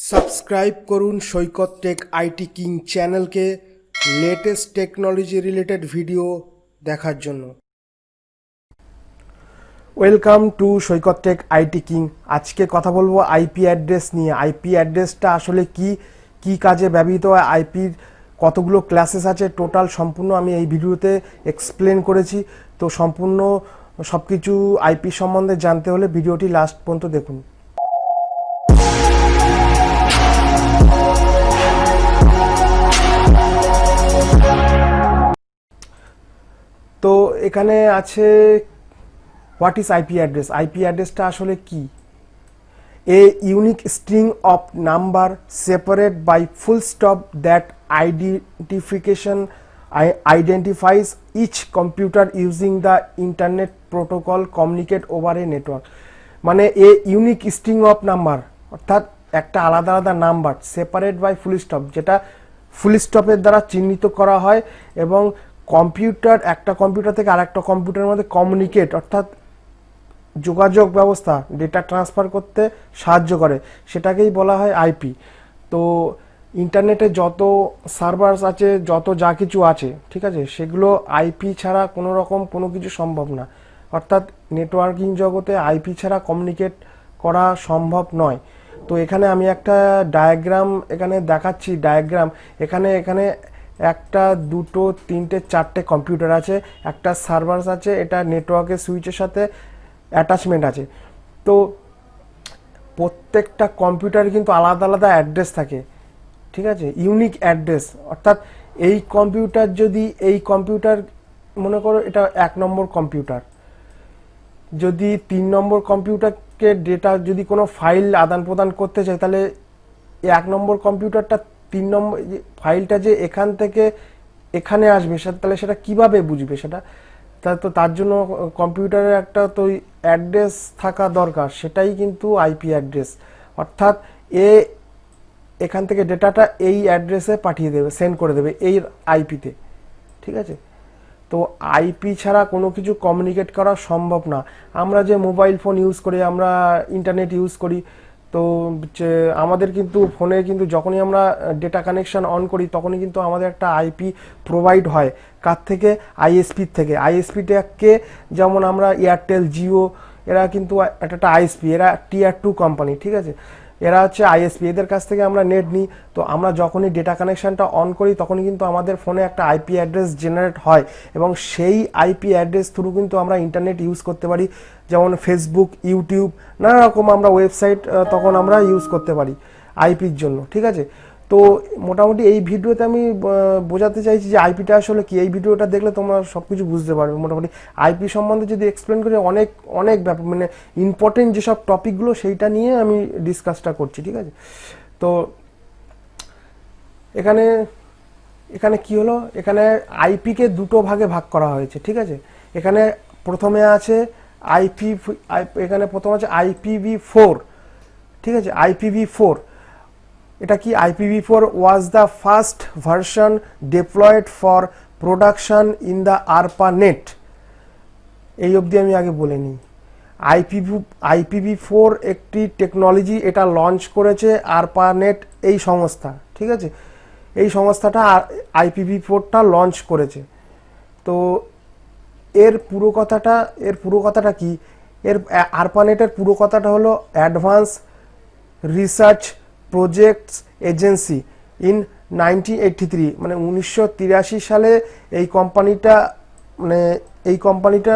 Subscribe করুন Saikat tech IT king চ্যানেলকে latest technology related video দেখার জন্য। Welcome to Saikat tech IT king. আজকে কথা বলবো আইপি অ্যাড্রেস নিয়ে। আইপি অ্যাড্রেসটা আসলে কি কাজে ব্যবহৃত হয়, আইপির কতগুলো ক্লাসেস আছে, টোটাল সম্পূর্ণ আমি এই ভিডিওতে এক্সপ্লেন করেছি। তো সম্পূর্ণ সব কিছু আইপি সম্বন্ধে জানতে হলে ভিডিওটি লাস্ট পর্যন্ত দেখুন। তো এখানে আছে what is IP address. IP অ্যাড্রেসটা আসলে কি? A unique string of number separate by full stop that identifies each computer using the internet protocol communicate over a network. মানে a unique string of number অর্থাৎ একটা আলাদা আলাদা নাম্বার separate by full stop, যেটা ফুল স্টপের দ্বারা চিহ্নিত করা হয় এবং কম্পিউটার একটা কম্পিউটার থেকে আরেকটা কম্পিউটারের মধ্যে কমিউনিকেট অর্থাৎ যোগাযোগ ব্যবস্থা ডেটা ট্রান্সফার করতে সাহায্য করে, সেটাকেই বলা হয় আইপি। তো ইন্টারনেটে যত সার্ভার আছে, যত যা কিছু আছে, ঠিক আছে, সেগুলো আইপি ছাড়া কোনো কিছু সম্ভব না। অর্থাৎ নেটওয়ার্কিং জগতে আইপি ছাড়া কমিউনিকেট করা সম্ভব নয়। তো এখানে আমি একটা ডায়াগ্রাম এখানে দেখাচ্ছি। ডায়াগ্রাম এখানে একটা, দুটো, তিনটে, চারটে কম্পিউটার আছে, একটা সার্ভার আছে, এটা নেটওয়ার্কের সুইচের সাথে অ্যাটাচমেন্ট আছে। তো প্রত্যেকটা কম্পিউটারে কিন্তু আলাদা আলাদা অ্যাড্রেস থাকে, ঠিক আছে, ইউনিক অ্যাড্রেস। অর্থাৎ এই কম্পিউটার মনে করো এটা 1 নম্বর কম্পিউটার, যদি 3 নম্বর কম্পিউটারকে ডেটা যদি কোনো ফাইল আদান প্রদান করতে চাই, তাহলে 1 নম্বর কম্পিউটারটা 3 নম্বর ফাইলটা যে এখান থেকে এখানে আসবে, তাহলে সেটা কিভাবে বুঝবে সেটা? তো তার জন্য কম্পিউটারের একটা তো অ্যাড্রেস থাকা দরকার, সেটাই কিন্তু আইপি অ্যাড্রেস। অর্থাৎ এখান থেকে ডেটাটা এই অ্যাড্রেসে পাঠিয়ে দেবে, সেন্ড করে দেবে এই আইপিতে, ঠিক আছে। তো আইপি ছাড়া কোনো কিছু কমিউনিকেট করা সম্ভব না। আমরা যে মোবাইল ফোন ইউজ করি, আমরা ইন্টারনেট ইউজ করি, তো আমাদের কিন্তু ফোনে কিন্তু যখনই আমরা ডেটা কানেকশন অন করি তখনই কিন্তু আমাদের একটা আইপি প্রোভাইড হয়। কার থেকে? আইএসপির থেকে। আইএসপিটাকে যেমন আমরা এয়ারটেল, জিও, এরা কিন্তু একটা আইএসপি, এরা টিয়ার 2 কোম্পানি, ঠিক আছে, এরা হচ্ছে আইএসপি, এদের কাছ থেকে আমরা নেট নিই। তো আমরা যখনই ডেটা কানেকশনটা অন করি তখনই কিন্তু আমাদের ফোনে একটা আইপি অ্যাড্রেস জেনারেট হয় এবং সেই আইপি অ্যাড্রেস থ্রু কিন্তু আমরা ইন্টারনেট ইউজ করতে পারি, যেমন ফেসবুক, ইউটিউব, নানা রকম আমরা ওয়েবসাইট তখন আমরা ইউজ করতে পারি আইপির জন্য, ঠিক আছে। তো মোটামুটি এই ভিডিওতে আমি বোঝাতে চাইছি যে আইপিটা আসলে কি। এই ভিডিওটা দেখলে তোমরা সব কিছু বুঝতে পারবে। মোটামুটি আইপি সম্বন্ধে যদি এক্সপ্লেন করি অনেক ব্যাপার, মানে ইম্পর্টেন্ট যেসব টপিকগুলো সেইটা নিয়ে আমি ডিসকাসটা করছি, ঠিক আছে। তো এখানে কি হলো, এখানে আইপিকে দুটো ভাগে ভাগ করা হয়েছে, ঠিক আছে। এখানে প্রথমে আছে প্রথম আছে IPv4, ঠিক আছে, IPv4। এটা কি? IPv4 was the first version deployed for production in the ARPANET। এই অবধি আমি আগে বলে নিই। IPv4 একটি টেকনোলজি, এটা লঞ্চ করেছে ARPANET এই সংস্থা, ঠিক আছে। এই সংস্থাটা IPv4টা লঞ্চ করেছে। তো এর পুরো কথাটা কি? ARPANET-এর পুরো কথাটা হলো advance research projects agency in 1983, মানে 1983 সালে এই কোম্পানিটা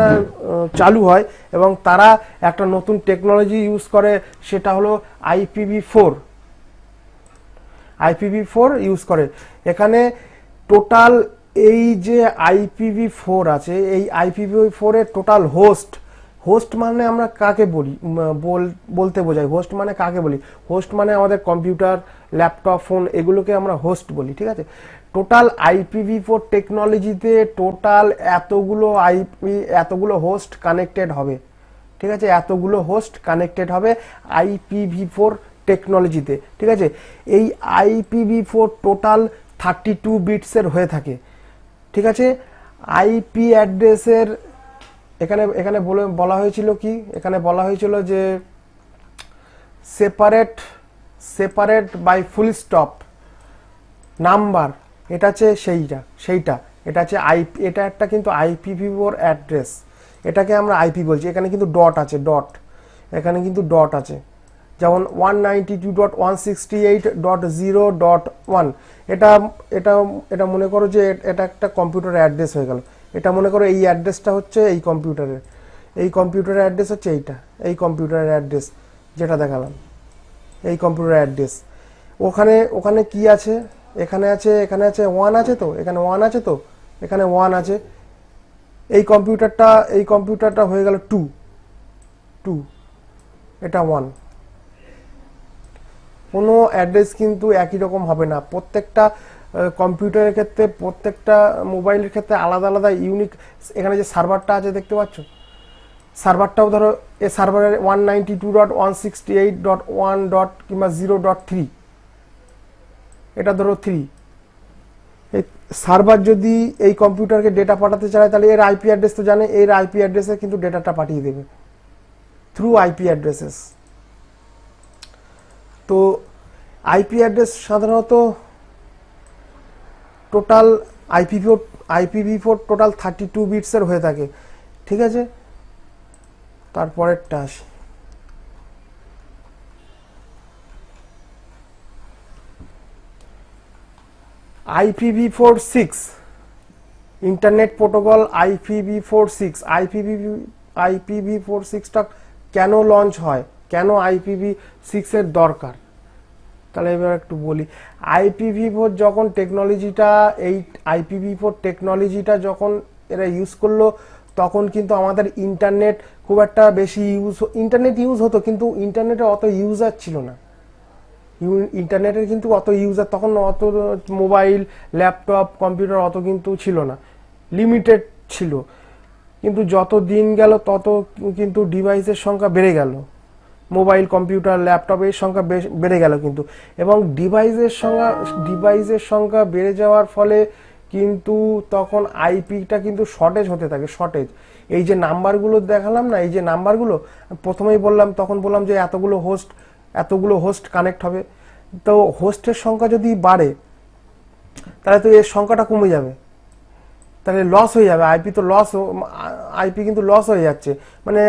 চালু হয় এবং তারা একটা নতুন টেকনোলজি ইউজ করে, সেটা হলো IPv4 ইউজ করে। এখানে টোটাল এই যে IPv4 আছে, এই IPv4 এর টোটাল হোস্ট মানে আমরা কাকে বলতে বোঝাই? হোস্ট মানে কাকে বলি? হোস্ট মানে আমাদের কম্পিউটার, ল্যাপটপ, ফোন, এগুলোকে আমরা হোস্ট বলি, ঠিক আছে। টোটাল IPv4 টেকনোলজিতে টোটাল এতগুলো হোস্ট কানেক্টেড হবে, ঠিক আছে, এতগুলো হোস্ট কানেক্টেড হবে IPv4 টেকনোলজিতে, ঠিক আছে। এই IPv4 টোটাল 32 বিটসের হয়ে থাকে, ঠিক আছে। আইপি অ্যাড্রেসের এখানে বলা হয়েছিল কি? এখানে বলা হয়েছিল যে separate separate by full stop number, এটা হচ্ছে সেইটা এটা হচ্ছে আইপি, এটা একটা কিন্তু IPv4 অ্যাড্রেস, এটাকে আমরা আইপি বলছি। এখানে কিন্তু ডট আছে, এখানে কিন্তু ডট আছে, যেমন 192.168.0.1, এটা এটা এটা মনে করো যে এটা একটা কম্পিউটার অ্যাড্রেস হয়ে গেল। এটা মনে করো এই অ্যাড্রেসটা হচ্ছে এই কম্পিউটারের অ্যাড্রেস হচ্ছে এই কম্পিউটারের অ্যাড্রেস যেটা দেখালাম, এই কম্পিউটার অ্যাড্রেস। ওখানে কি আছে, এখানে আছে 1 আছে, তো এখানে 1 আছে, তো এখানে 1 আছে। এই কম্পিউটারটা হয়ে গেল 2, এটা 1। কোনো অ্যাড্রেস কিন্তু একই রকম হবে না, প্রত্যেকটা কম্পিউটারের ক্ষেত্রে, প্রত্যেকটা মোবাইলের ক্ষেত্রে আলাদা আলাদা ইউনিক। এখানে যে সার্ভারটা আছে দেখতে পাচ্ছ, সার্ভারটাও ধরো এ সার্ভারের 192.168.1. কিংবা 0.3, এটা ধরো 3। এই সার্ভার যদি এই কম্পিউটারকে ডেটা পাঠাতে চায় তাহলে এর আইপি অ্যাড্রেস তো জানে, এর আইপি অ্যাড্রেসে কিন্তু ডেটাটা পাঠিয়ে দেবে থ্রু আইপি অ্যাড্রেসেস। তো আইপি অ্যাড্রেস সাধারণত টোটাল IPv4 টোটাল 32 বিটসের হয়ে থাকে, ঠিক আছে। তারপরেরটা আসি, IPv4 ইন্টারনেট প্রোটোকল। IPv4টা কেন লঞ্চ হয়, কেন IPv6 এর দরকার, তাহলে এবার একটু বলি। IPv4 যখন টেকনোলজিটা, এই IPv4 টেকনোলজিটা যখন এরা ইউজ করলো, তখন কিন্তু আমাদের ইন্টারনেট খুব একটা বেশি ইন্টারনেট ইউজ হতো, কিন্তু ইন্টারনেটে অত ইউজার ছিল না। ইন্টারনেটের কিন্তু অত ইউজার তখন, অত মোবাইল, ল্যাপটপ, কম্পিউটার অত কিন্তু ছিল না, লিমিটেড ছিল। কিন্তু যত দিন গেল তত কিন্তু ডিভাইসের সংখ্যা বেড়ে গেল, মোবাইল, কম্পিউটার, ল্যাপটপের সংখ্যা বেড়ে গেল কিন্তু। এবং ডিভাইসের সংখ্যা বেড়ে যাওয়ার ফলে কিন্তু তখন আইপিটা কিন্তু শর্টেজ হতে থাকে, শর্টেজ। এই যে নাম্বারগুলো দেখালাম না, এই যে নাম্বারগুলো প্রথমেই বললাম, তখন বললাম যে এতগুলো হোস্ট কানেক্ট হবে। তো হোস্টের সংখ্যা যদি বাড়ে তাহলে তো এর সংখ্যাটা কমে যাবে, তাহলে লস হয়ে যাবে। আইপি কিন্তু লস হয়ে যাচ্ছে, মানে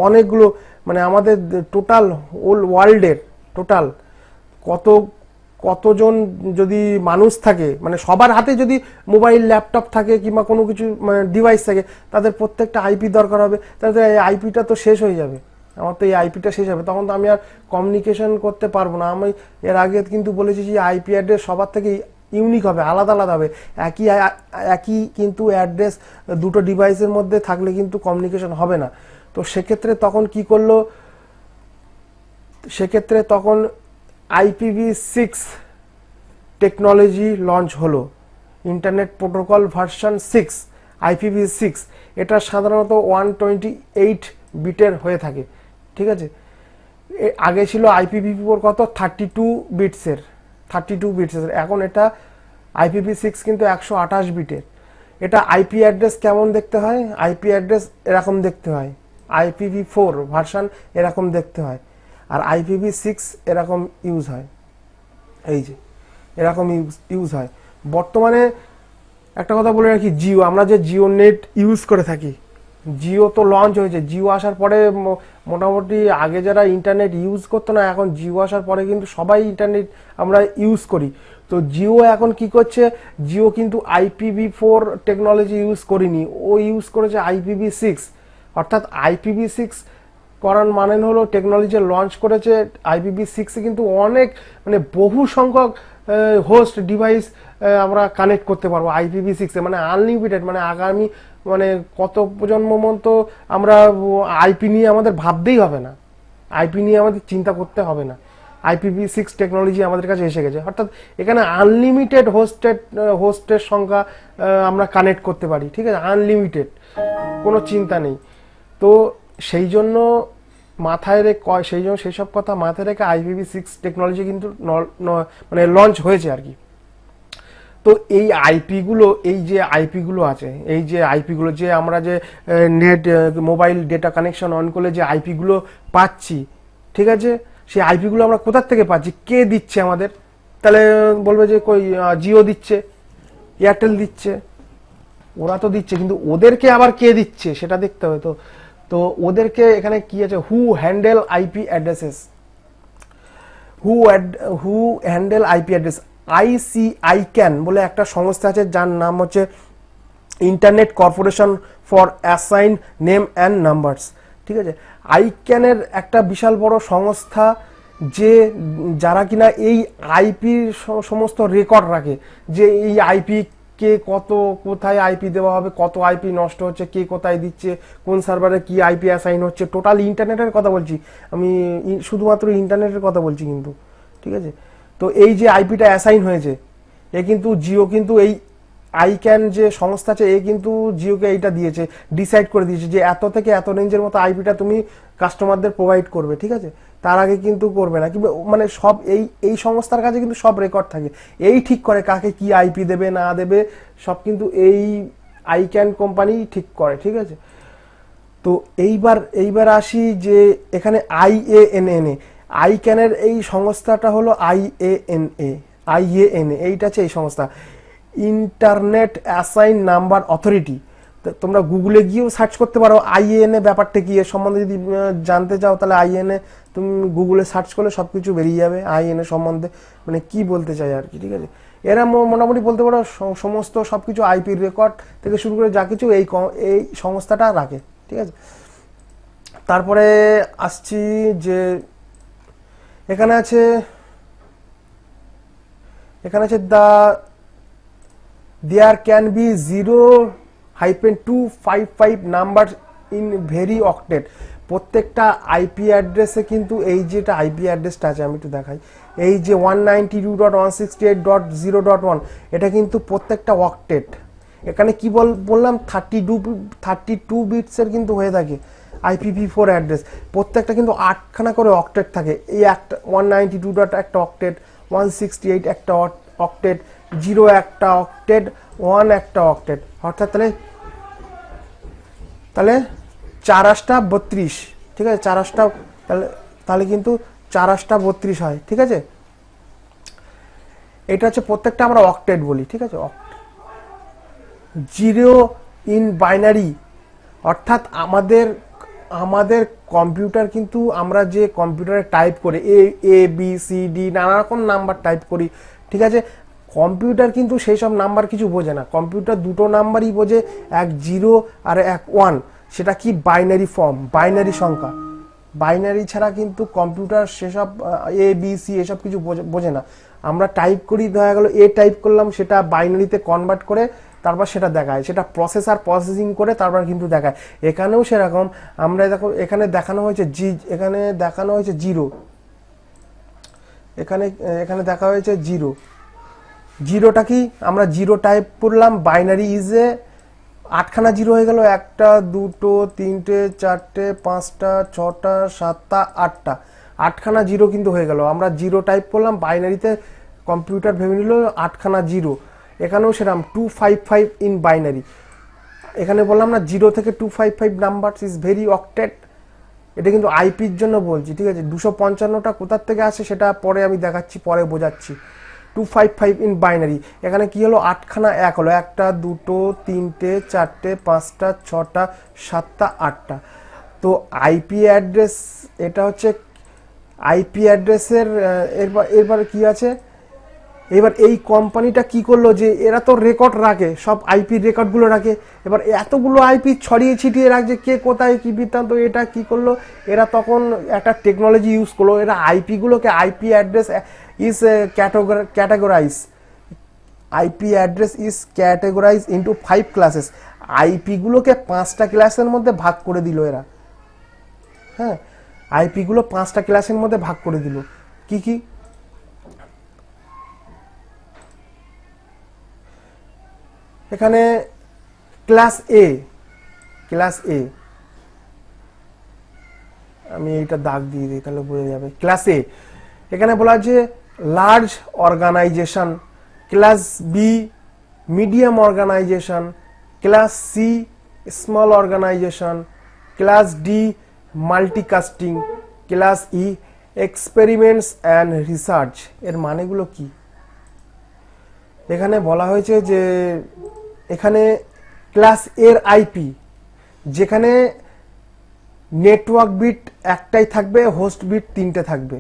অনেকগুলো, মানে আমাদের টোটাল ওয়ার্ল্ডের টোটাল কতজন যদি মানুষ থাকে, মানে সবার হাতে যদি মোবাইল, ল্যাপটপ থাকে কিংবা কোনো কিছু ডিভাইস থাকে, তাদের প্রত্যেকটা আইপি দরকার হবে। তাহলে এই আইপিটা তো শেষ হয়ে যাবে, আমার তো এই আইপিটা শেষ হবে, তখন তো আমি আর কমিউনিকেশন করতে পারবো না। আমি এর আগে কিন্তু বলেছি যে আইপি অ্যাড্রেস সবার থেকে ইউনিক হবে, আলাদা আলাদা হবে। একই কিন্তু অ্যাড্রেস দুটো ডিভাইসের মধ্যে থাকলে কিন্তু কমিউনিকেশন হবে না। তো সেক্ষেত্রে তখন কি করলো, সেক্ষেত্রে তখন IPv6 টেকনোলজি লঞ্চ হলো, ইন্টারনেট প্রোটোকল ভার্সন 6, IPv6। এটা সাধারণত 128 বিটের হয়ে থাকে, ঠিক আছে। আগে ছিল IPv4 কত, 32 বিটসের, এখন এটা IPv6 কিন্তু 128 বিটের। এটা আইপি অ্যাড্রেস কেমন দেখতে হয়, আইপি অ্যাড্রেস এরকম দেখতে হয়, IPv4 ভার্সন এরকম দেখতে হয়, আর IPv6 এরকম ইউজ হয়, এই যে এরকম ইউজ হয়। বর্তমানে একটা কথা বলে রাখি, জিও, আমরা যে জিও নেট ইউজ করে থাকি, জিও তো লঞ্চ হয়েছে। জিও আসার পরে মোটামুটি আগে যারা ইন্টারনেট ইউজ করতো না, এখন জিও আসার পরে কিন্তু সবাই ইন্টারনেট আমরা ইউজ করি। তো জিও এখন কি করছে, জিও কিন্তু IPv4 টেকনোলজি ইউজ করেনি, ও ইউজ করেছে IPv6। অর্থাৎ IPv6 করার মানে হলো টেকনোলজি লঞ্চ করেছে IPv6 এ, কিন্তু অনেক, মানে বহু সংখ্যক হোস্ট ডিভাইস আমরা কানেক্ট করতে পারবো IPv6 এ, মানে আনলিমিটেড, মানে আগামী, মানে কত প্রজন্ম মতো আমরা আইপি নিয়ে আমাদের ভাবতেই হবে না, আইপি নিয়ে আমাদের চিন্তা করতে হবে না। IPv6 টেকনোলজি আমাদের কাছে এসে গেছে, অর্থাৎ এখানে আনলিমিটেড হোস্টের সংখ্যা আমরা কানেক্ট করতে পারি, ঠিক আছে, আনলিমিটেড, কোনো চিন্তা নেই। তো সেই জন্য সেই সব কথা মাথায় রেখে IPv6 টেকনোলজি কিন্তু মানে লঞ্চ হয়েছে আর কি। তো এই আইপিগুলো, আছে, এই যে আইপিগুলো যে আমরা যে net, mobile data connection on করলে যে আইপিগুলো পাচ্ছি, ঠিক আছে, সেই আইপি গুলো আমরা কোথা থেকে পাচ্ছি, কে দিচ্ছে আমাদের? তাহলে বলবে যে কই জিও দিচ্ছে, এয়ারটেল দিচ্ছে, ওরা তো দিচ্ছে, কিন্তু ওদেরকে আবার কে দিচ্ছে সেটা দেখতে হবে। তো তো ওদেরকে এখানে কি আছে, হু হ্যান্ডেল আইপি অ্যাড্রেসেস, হু হ্যান্ডেল আইপি অ্যাড্রেস, আইক্যান বলে একটা সংস্থা আছে যার নাম হচ্ছে internet corporation for assign name and numbers. ঠিক আছে, আইক্যানের একটা বিশাল বড় সংস্থা, যে যারা কিনা এই আইপির সমস্ত রেকর্ড রাখে, যে এই আইপি কে কত কোথায় আইপি দেওয়া হবে, কত আইপি নষ্ট হচ্ছে, কে কোথায় দিচ্ছে, কোন সার্ভারে কি আইপি অ্যাসাইন হচ্ছে, টোটাল ইন্টারনেটের কথা বলছি আমি, শুধুমাত্র ইন্টারনেটের কথা বলছি কিন্তু। ঠিক আছে, তো এই যে আইপিটা অ্যাসাইন হয়েছে, এ কিন্তু জিও কিন্তু এই আইক্যান যে সংস্থা আছে, এ কিন্তু জিওকে এইটা দিয়েছে, ডিসাইড করে দিয়েছে যে এত থেকে এত রেঞ্জের মতো আইপিটা তুমি কাস্টমারদের প্রোভাইড করবে। ঠিক আছে, তার আগে কিন্তু করবে না, কিংবা মানে সব এই সংস্থার কাছে কিন্তু সব রেকর্ড থাকে, এই ঠিক করে কাকে কি আইপি দেবে না দেবে, সব কিন্তু এই আইক্যান কোম্পানি ঠিক করে। ঠিক আছে, তো এইবার আসি যে এখানে আইএএনএ, আইক্যানের এই সংস্থাটা হলো আইএএনএ, এইটা আছে এই সংস্থা, ইন্টারনেট অ্যাসাইন নাম্বার অথরিটি। তোমরা গুগলে গিয়েও সার্চ করতে পারো আইএএনএ ব্যাপারটা কি, এর সম্বন্ধে যদি জানতে চাও তাহলে আইএনএ তুমি গুগলে সার্চ করলে সবকিছু বেরিয়ে যাবে আইএনএ সম্বন্ধে, মানে কি বলতে চাই আর কি। ঠিক আছে, এরা মোটামুটি বলতে পারো সমস্ত সবকিছু আইপির রেকর্ড থেকে শুরু করে যা কিছু এই সংস্থাটা রাখে। ঠিক আছে, তারপরে আসছি যে এখানে আছে there can be 0-255 number in very octet. প্রত্যেকটা আইপি অ্যাড্রেসে কিন্তু এই যেটা আইপি অ্যাড্রেসটা আছে, আমি একটু দেখাই, এই যে 192.168.0.1, এটা কিন্তু প্রত্যেকটা অক্টেট। এখানে কি বললাম 32 বিটসের কিন্তু হয়ে থাকে IPv4 অ্যাড্রেস, প্রত্যেকটা কিন্তু 8খানা করে অক্টেট থাকে। এই একটা 192. একটা অক্টেট, 168 একটা অক্টেট, 0 একটা অক্টেট, 1 একটা অক্টেট, অর্থাৎ তাহলে 4×32। ঠিক আছে, 4 তাহলে কিন্তু 4×32 হয়। ঠিক আছে, এটা হচ্ছে প্রত্যেকটা আমরা অক্টেট বলি। ঠিক আছে, 0 ইন বাইনারি, অর্থাৎ আমাদের কম্পিউটার কিন্তু আমরা যে কম্পিউটারে টাইপ করি ABCD নানা রকম নাম্বার টাইপ করি। ঠিক আছে, কম্পিউটার কিন্তু সেই সব নাম্বার কিছু বোঝে না, কম্পিউটার দুটো নাম্বারই বোঝে, এক 0 আর এক 1। সেটা কি বাইনারি ফর্ম, বাইনারি সংখ্যা, বাইনারি ছাড়া কিন্তু কম্পিউটার সেসব ABC এসব কিছু বোঝে না। আমরা টাইপ করি, দেখা গেল এ টাইপ করলাম, সেটা বাইনারিতে কনভার্ট করে তারপর সেটা দেখায়, সেটা প্রসেসিং করে তারপর কিন্তু দেখায়। এখানেও সেরকম, আমরা দেখো এখানে দেখানো হয়েছে এখানে দেখানো হয়েছে 0, এখানে দেখা হয়েছে 0। 0টা কি, আমরা 0 টাইপ করলাম, বাইনারি ইজে 8খানা 0 হয়ে গেল, 1 2 3 4 5 6 7 8টা, 8খানা 0 কিন্তু হয়ে গেল। আমরা 0 টাইপ করলাম, বাইনারিতে কম্পিউটার ভেবে নিল 8খানা 0। এখানেও সেরকম 255 ইন বাইনারি। এখানে বললাম না 0 থেকে 255 নাম্বার ইজ ভেরি অক্টেট, এটা কিন্তু আইপির জন্য বলছি। ঠিক আছে, 255টা কোথার থেকে আসে সেটা পরে আমি দেখাচ্ছি, পরে বোঝাচ্ছি। 255 ইন বাইনারি, এখানে কি হলো 8খানা 1 হলো, 1 2 3 4 5 6 7 8টা। তো আইপি অ্যাড্রেস, এটা হচ্ছে আইপি অ্যাড্রেসের। এরপর কি আছে, এবার এই কোম্পানিটা কি করলো, যে এরা তো রেকর্ড রাখে, সব আইপি রেকর্ডগুলো রাখে, এবার এতগুলো আইপি ছড়িয়ে ছিটিয়ে রাখছে, কে কোথায় কি বৃত্তান্ত, এটা কি করলো এরা, তখন একটা টেকনোলজি ইউজ করলো, এরা আইপিগুলোকে, IP address is categorize, IP address is categorize into 5 classes, আইপিগুলোকে 5টা ক্লাসের মধ্যে ভাগ করে দিল এরা। হ্যাঁ, আইপিগুলো 5টা ক্লাসের মধ্যে ভাগ করে দিল। কি কি, এখানে ক্লাস এ, আমি এইটা দাগ দিয়ে দিই তাহলে বোঝা যাবে। ক্লাস এ, এখানে বলা আছে large organization, class B medium organization, class C small organization, class D multicasting, class E experiments and research এর মানেগুলো কি? এখানে বলা হয়েছে যে এখানে ক্লাস এর আইপি, যেখানে নেটওয়ার্ক বিট একটাই থাকবে, হোস্ট বিট তিনটে থাকবে।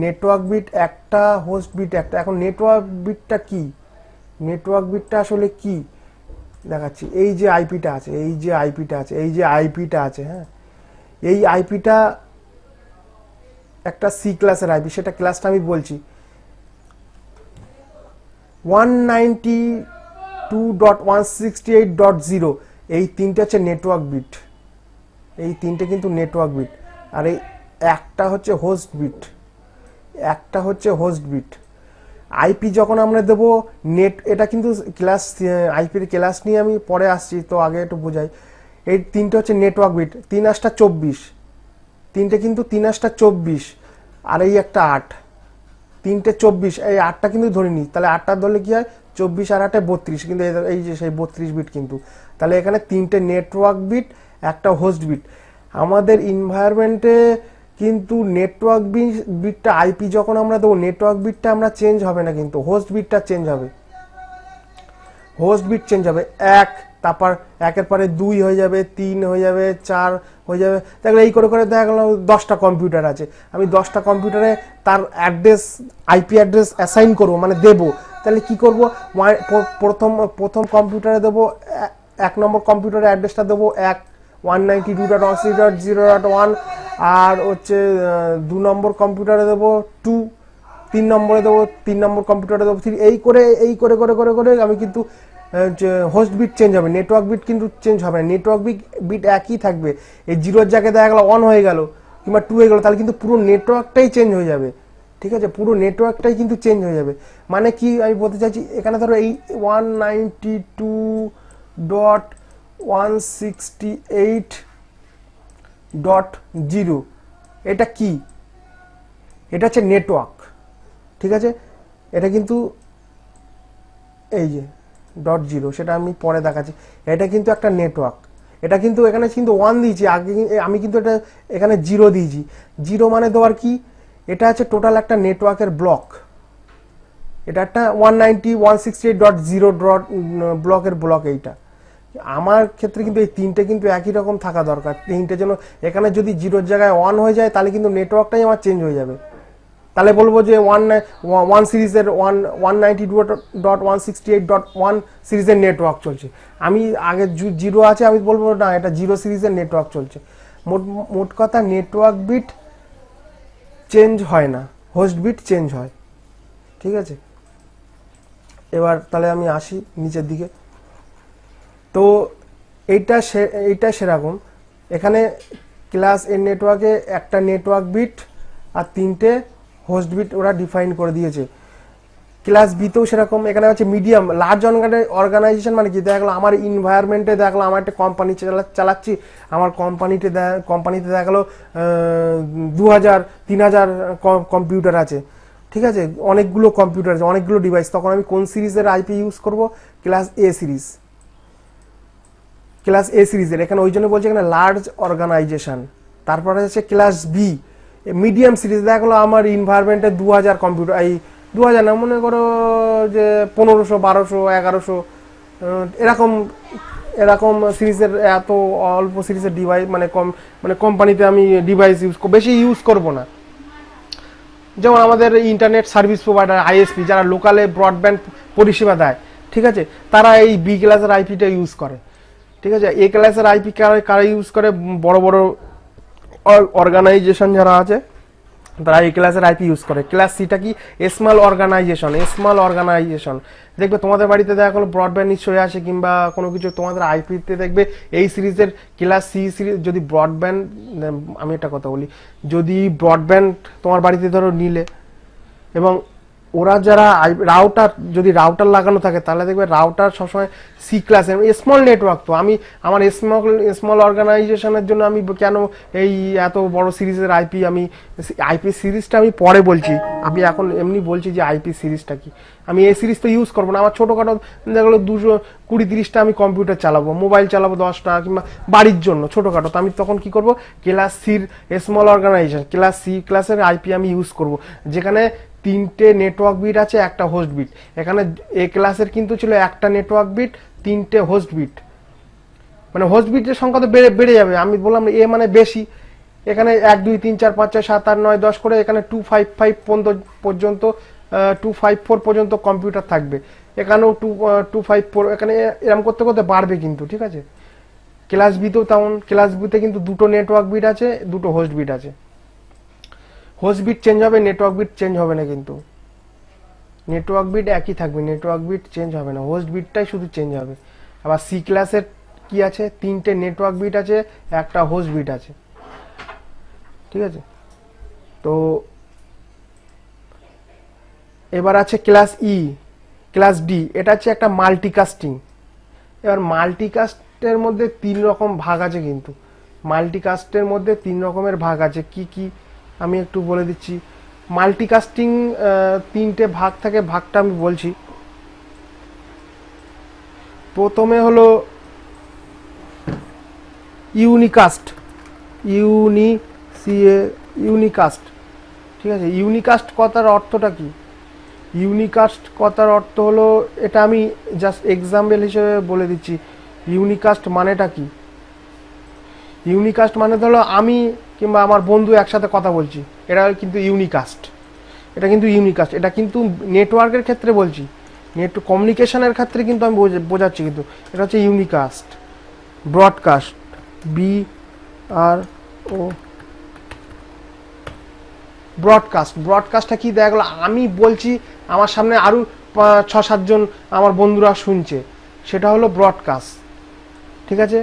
নেটওয়ার্ক বিট একটা, হোস্ট বিট একটা। এখন নেটওয়ার্ক বিটটা কি, নেটওয়ার্ক বিটটা আসলে কি দেখাচ্ছি। এই যে আইপিটা আছে, এই যে আইপিটা আছে, এই যে আইপিটা আছে, হ্যাঁ, এই আইপিটা একটা সি ক্লাসের আইপি, সেটা ক্লাসটা আমি বলছি। 192.168.0 এই তিনটে হচ্ছে নেটওয়ার্ক বিট, এই তিনটে কিন্তু নেটওয়ার্ক বিট। আর এই একটা হচ্ছে হোস্ট বিট, একটা হচ্ছে হোস্ট বিট। আইপি যখন আমরা দেবো নেট, এটা কিন্তু ক্লাস আইপির ক্লাস নিয়ে আমি পরে আসছি, তো আগে একটু বোঝাই। এই তিনটে হচ্ছে নেটওয়ার্ক বিট, 3 8 24, তিনটে কিন্তু 3 8 24, আর এই একটা 8, তিনটে 24, এই 8টা কিন্তু ধরে নিই, তাহলে 8টা ধরলে কি হয়, 24 আর 8 32, কিন্তু এই যে সেই 32 বিট কিন্তু। তাহলে এখানে তিনটে নেটওয়ার্ক বিট, একটা হোস্ট বিট। আমাদের ইনভায়রনমেন্টে কিন্তু নেটওয়ার্ক বিটটা আইপি যখন আমরা দেবো, নেটওয়ার্ক বিটটা আমরা চেঞ্জ হবে না, কিন্তু হোস্ট বিটটা চেঞ্জ হবে। হোস্ট বিট চেঞ্জ হবে 1, তারপর 1-এর পরে 2 হয়ে যাবে, 3 হয়ে যাবে, 4 হয়ে যাবে। দেখলে এই করে করে দেখা গেল 10টা কম্পিউটার আছে, আমি 10টা কম্পিউটারে তার অ্যাড্রেস, আইপি অ্যাড্রেস অ্যাসাইন করবো, মানে দেবো। তাহলে কি করবো, প্রথম কম্পিউটারে দেবো 1 নম্বর কম্পিউটারে অ্যাড্রেসটা দেবো 192.168.0.1, আর হচ্ছে 2 নম্বর কম্পিউটারে দেবো 2, 3 নম্বরে দেবো 3 নম্বর কম্পিউটারে দেবো 3। এই করে করে করে করে আমি কিন্তু হোস্ট বিট চেঞ্জ হবে, নেটওয়ার্ক বিট কিন্তু চেঞ্জ হবে না। নেটওয়ার্ক বিট একই থাকবে। এই 0-এর জায়গায় দেখা গেল 1 হয়ে গেল কিংবা 2 হয়ে গেল, তাহলে কিন্তু পুরো নেটওয়ার্কটাই চেঞ্জ হয়ে যাবে। ঠিক আছে, পুরো নেটওয়ার্কটাই কিন্তু চেঞ্জ হয়ে যাবে। মানে কি আমি বলতে চাইছি, এখানে ধরো এই 192.168.0 এটা কি, এটা হচ্ছে নেটওয়ার্ক। ঠিক আছে, এটা কিন্তু এই যে .0, সেটা আমি পরে দেখাচ্ছি। এটা কিন্তু একটা নেটওয়ার্ক, এটা কিন্তু এখানে কিন্তু 1 দিয়েছি, আগে আমি কিন্তু এটা এখানে 0 দিয়েছি। 0 মানে দেওয়ার কি, এটা হচ্ছে টোটাল একটা নেটওয়ার্কের ব্লক। এটা একটা 190.168.0 ব্লকের ব্লক। এইটা আমার ক্ষেত্রে কিন্তু এই তিনটে কিন্তু একই রকম থাকা দরকার। তিনটে যেন এখানে যদি 0-এর জায়গায় 1 হয়ে যায়, তাহলে কিন্তু নেটওয়ার্কটাই আমার চেঞ্জ হয়ে যাবে। তাহলে বলবো যে 1 সিরিজের 192.168.1 সিরিজের নেটওয়ার্ক চলছে। আমি আগে 0 আছে, আমি বলবো না এটা 0 সিরিজের নেটওয়ার্ক চলছে। মোট কথা নেটওয়ার্ক বিট চেঞ্জ হয় না, হোস্ট বিট চেঞ্জ হয়। ঠিক আছে, এবার তাহলে আমি আসি নিচের দিকে। তো এইটা সেরকম, এখানে ক্লাস এর নেটওয়ার্কে একটা নেটওয়ার্ক বিট আর 3টে হোস্ট বিট ওরা ডিফাইন করে দিয়েছে। ক্লাস বিতেও সেরকম, এখানে হচ্ছে মিডিয়াম। লার্জ অর্গানাইজেশন মানে কি, দেখা গেলো আমার ইনভায়রনমেন্টে দেখা গেলো আমার একটা কোম্পানি চালাচ্ছি, আমার কোম্পানিতে দেখা গেলো 2000-3000 কম্পিউটার আছে। ঠিক আছে, অনেকগুলো কম্পিউটার আছে, অনেকগুলো ডিভাইস। তখন আমি কোন সিরিজের আইপি ইউজ করব, ক্লাস এ সিরিজ, ক্লাস এ সিরিজের। এখানে ওই জন্য বলছে এখানে লার্জ অর্গানাইজেশন। তারপরে হচ্ছে ক্লাস বি, মিডিয়াম সিরিজ। দেখা গেলো আমার ইনভায়রনমেন্টে 2000 কম্পিউটার, এই 2000 না, মনে করো যে 1500, 1200, 1100 এরকম সিরিজের, এত অল্প সিরিজের ডিভাইস, মানে কোম্পানিতে আমি ডিভাইস বেশি ইউজ করব না। যেমন আমাদের ইন্টারনেট সার্ভিস প্রোভাইডার, আইএসপি, যারা লোকালে ব্রডব্যান্ড পরিষেবা দেয়, ঠিক আছে, তারা এই বি ক্লাসের আইপিটা ইউজ করে। ঠিক আছে, এ ক্লাসের আইপি কারা ইউজ করে, বড় বড় অর্গানাইজেশন যারা আছে তারা এই ক্লাসের আইপি ইউজ করে। ক্লাস সিটা কি, স্মল অর্গানাইজেশন। দেখবে তোমাদের বাড়িতে দেখা গেলো ব্রডব্যান্ড নিশ্চয়ই আসে, কিংবা কোনো কিছু তোমাদের আইপিতে দেখবে এই সিরিজের ক্লাস সি সিরিজ। যদি ব্রডব্যান্ড, আমি একটা কথা বলি, যদি ব্রডব্যান্ড তোমার বাড়িতে ধরো নিলে এবং ওরা যারা রাউটার, যদি রাউটার লাগানো থাকে তাহলে দেখবে রাউটার সবসময় সি ক্লাসের স্মল নেটওয়ার্ক। তো আমি আমার স্মল অর্গানাইজেশনের জন্য আমি কেন এই এত বড় সিরিজের আইপি সিরিজটা আমি পরে বলছি, আমি এখন এমনি বলছি যে আইপি সিরিজটা কি। আমি এই সিরিজ তো ইউজ করবো না, আমার ছোটোখাটো দেখলো 220-30টা আমি কম্পিউটার চালাবো, মোবাইল চালাবো 10টা, কিংবা বাড়ির জন্য ছোটোখাটো। তো আমি তখন কি করব, ক্লাস সির স্মল অর্গানাইজেশন ক্লাস সি ক্লাসের আইপি আমি ইউজ করব, যেখানে 3টে নেটওয়ার্ক বিট আছে, একটা হোস্ট বিট। এখানে এ ক্লাসের কিন্তু ছিল একটা নেটওয়ার্ক বিট, 3টে হোস্ট বিট, মানে হোস্ট বিটের সংখ্যা তো বেড়ে যাবে। আমি বললাম এ মানে বেশি, এখানে 1 2 3 4 5 6 7 8 9 10 করে, এখানে 255 পর্যন্ত 254 পর্যন্ত কম্পিউটার থাকবে। এখানেও 254, এখানে এরকম করতে করতে বাড়বে কিন্তু, ঠিক আছে। ক্লাস বিতেও তেমন, ক্লাস বিতে কিন্তু 2টো নেটওয়ার্ক বিট আছে, 2টো হোস্ট বিট আছে। হোস্ট বিট চেঞ্জ হবে, নেটওয়ার্ক বিট চেঞ্জ হবে না, কিন্তু নেটওয়ার্ক বিট একই থাকবে, নেটওয়ার্ক বিট চেঞ্জ হবে না, হোস্ট বিটটাই শুধু চেঞ্জ হবে। আবার সি ক্লাসের কি আছে, 3টে নেটওয়ার্ক বিট আছে, একটা হোস্ট বিট আছে, ঠিক আছে। তো এবার আছে ক্লাস ই, ক্লাস ডি, এটা হচ্ছে একটা মাল্টিকাস্টিং। এবার মাল্টিকাস্টের মধ্যে 3 রকম ভাগ আছে, কিন্তু মাল্টিকাস্টের মধ্যে 3 রকমের ভাগ আছে। কি কি আমি একটু বলে দিচ্ছি। মাল্টিকাস্টিং 3টে ভাগ থাকে, ভাগটা আমি বলছি। প্রথমে হলো ইউনিকাস্ট, ইউনিকাস্ট, ঠিক আছে। ইউনিকাস্ট কথার অর্থটা কি? ইউনিকাস্ট কথার অর্থ হলো, এটা আমি জাস্ট এক্সাম্পল হিসেবে বলে দিচ্ছি, ইউনিকাস্ট মানেটা কি। ইউনিকাস্ট মানে হলো আমি কিংবা আমার বন্ধু একসাথে কথা বলছি, এটা কিন্তু ইউনিকাস্ট। এটা কিন্তু ইউনিকাস্ট, এটা কিন্তু নেটওয়ার্কের ক্ষেত্রে বলছি, কমিউনিকেশনের ক্ষেত্রে কিন্তু আমি বোঝাচ্ছি, কিন্তু এটা হচ্ছে ইউনিকাস্ট। ব্রডকাস্ট, BRO, ব্রডকাস্টটা কি, দেখা গেলো আমি বলছি, আমার সামনে আরো 6-7 জন আমার বন্ধুরা শুনছে, সেটা হলো ব্রডকাস্ট, ঠিক আছে।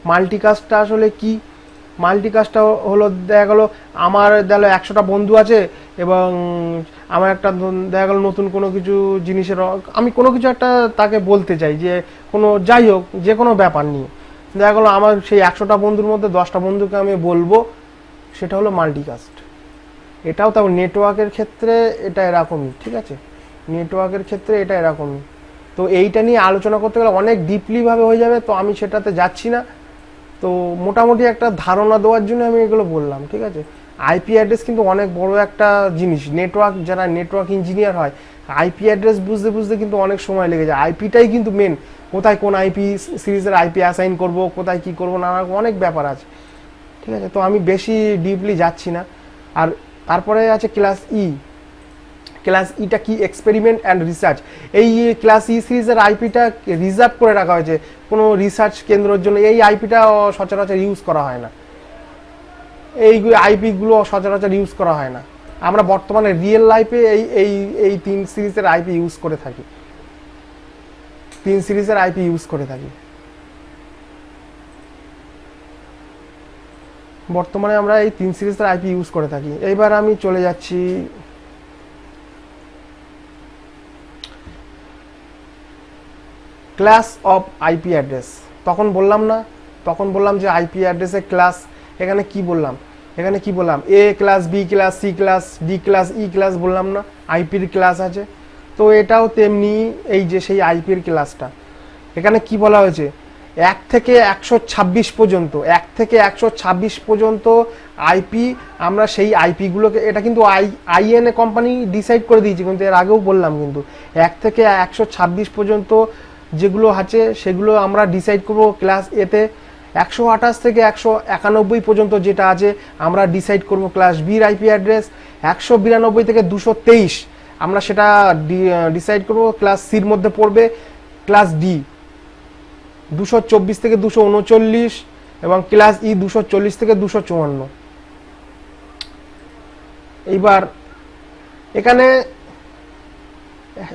মাল্টিকাস্টটা আসলে কি? মাল্টিকাস্টটা হলো, দেখা গেলো আমার 100টা বন্ধু আছে, এবং আমার একটা দেখা গেল নতুন কোনো কিছু জিনিসের, আমি কোনো কিছু একটা তাকে বলতে চাই, যে কোনো যাই হোক যে কোনো ব্যাপার নিয়ে, দেখা গেলো আমার সেই 100টা বন্ধুর মধ্যে 10টা বন্ধুকে আমি বলবো, সেটা হলো মাল্টিকাস্ট। এটাও তাও নেটওয়ার্কের ক্ষেত্রে এটা এরকমই, ঠিক আছে, নেটওয়ার্কের ক্ষেত্রে এটা এরকমই। তো এইটা নিয়ে আলোচনা করতে গেলে অনেক ডিপলি ভাবে হয়ে যাবে, তো আমি সেটাতে যাচ্ছি না। তো মোটামুটি একটা ধারণা দেওয়ার জন্য আমি এগুলো বললাম, ঠিক আছে। আইপি অ্যাড্রেস কিন্তু অনেক বড় একটা জিনিস, নেটওয়ার্ক, যারা নেটওয়ার্ক ইঞ্জিনিয়ার হয়, আইপি অ্যাড্রেস বুঝতে বুঝতে কিন্তু অনেক সময় লেগে যায়। আইপিটাই কিন্তু মেন, কোথায় কোন আইপি সিরিজের আইপি অ্যাসাইন করব, কোথায় কি করব, নানা অনেক ব্যাপার আছে, ঠিক আছে। তো আমি বেশি ডিপলি যাচ্ছি না। আর তারপরে আছে ক্লাস ই। ক্লাস ইটা কি? Experiment and research. এই ক্লাস ই সিরিজের আইপিটা রিজার্ভ করে রাখা হয়েছে কোনো রিসার্চ কেন্দ্রের জন্য। এই আইপিটা সচরাচর ইউজ করা হয় না, এই আইপিগুলো সচরাচর ইউজ করা হয় না। আমরা বর্তমানে রিয়েল লাইফে এই 3 সিরিজের আইপি ইউজ করে থাকি, 3 সিরিজের আইপি ইউজ করে থাকি বর্তমানে, আমরা এই 3 সিরিজের আইপি ইউজ করে থাকি। এইবার আমি চলে যাচ্ছি ক্লাস অফ আইপি অ্যাড্রেস। তখন বললাম যে আইপি অ্যাড্রেসের ক্লাস। এখানে কি বললাম, A class, B class, C class, D class, E class বললাম না, আইপির ক্লাস আছে। তো এটাও তেমনি, এই যে সেই আইপির ক্লাসটা, এখানে কি বলা হয়েছে, 1 থেকে 126 পর্যন্ত আইপি, আমরা সেই আইপিগুলোকে, এটা কিন্তু আইএনএ কোম্পানি ডিসাইড করে দিয়েছে, কিন্তু এর আগেও বললাম, কিন্তু 1 থেকে 126 পর্যন্ত যেগুলো আছে সেগুলো আমরা ডিসাইড করব ক্লাস এতে। 128 থেকে 191 পর্যন্ত যেটা আছে আমরা ডিসাইড করব ক্লাস বির আইপি অ্যাড্রেস। 192 থেকে 223 আমরা সেটা ডিসাইড করব ক্লাস সির মধ্যে পড়বে। ক্লাস ডি 224 থেকে 239, এবং ক্লাস ই 240 থেকে 254। এইবার এখানে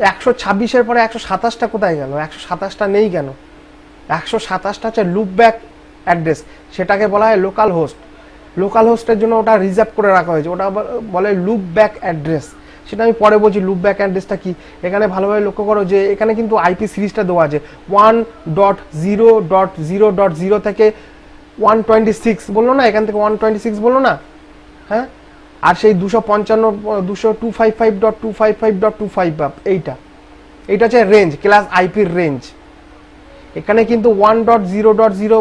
126-এর পরে 127টা কোথায় গেল? 127টা নেই কেন? 127টা হচ্ছে লুপব্যাক অ্যাড্রেস, সেটাকে বলা হয় লোকাল হোস্ট। লোকাল হোস্টের জন্য ওটা রিজার্ভ করে রাখা হয়েছে, ওটা বলে লুপব্যাক অ্যাড্রেস। সেটা আমি পরে বলছি লুপব্যাক অ্যাড্রেসটা কি। এখানে ভালোভাবে লক্ষ্য করো যে এখানে কিন্তু আইপি সিরিজটা দেওয়া আছে 1.0.0.0 থেকে 126 বললো না, এখান থেকে 126 বললো না, হ্যাঁ। আর সেই 255.255.255 এইটা হচ্ছে রেঞ্জ, ক্লাস আইপির রেঞ্জ। এখানে কিন্তু 1.0.0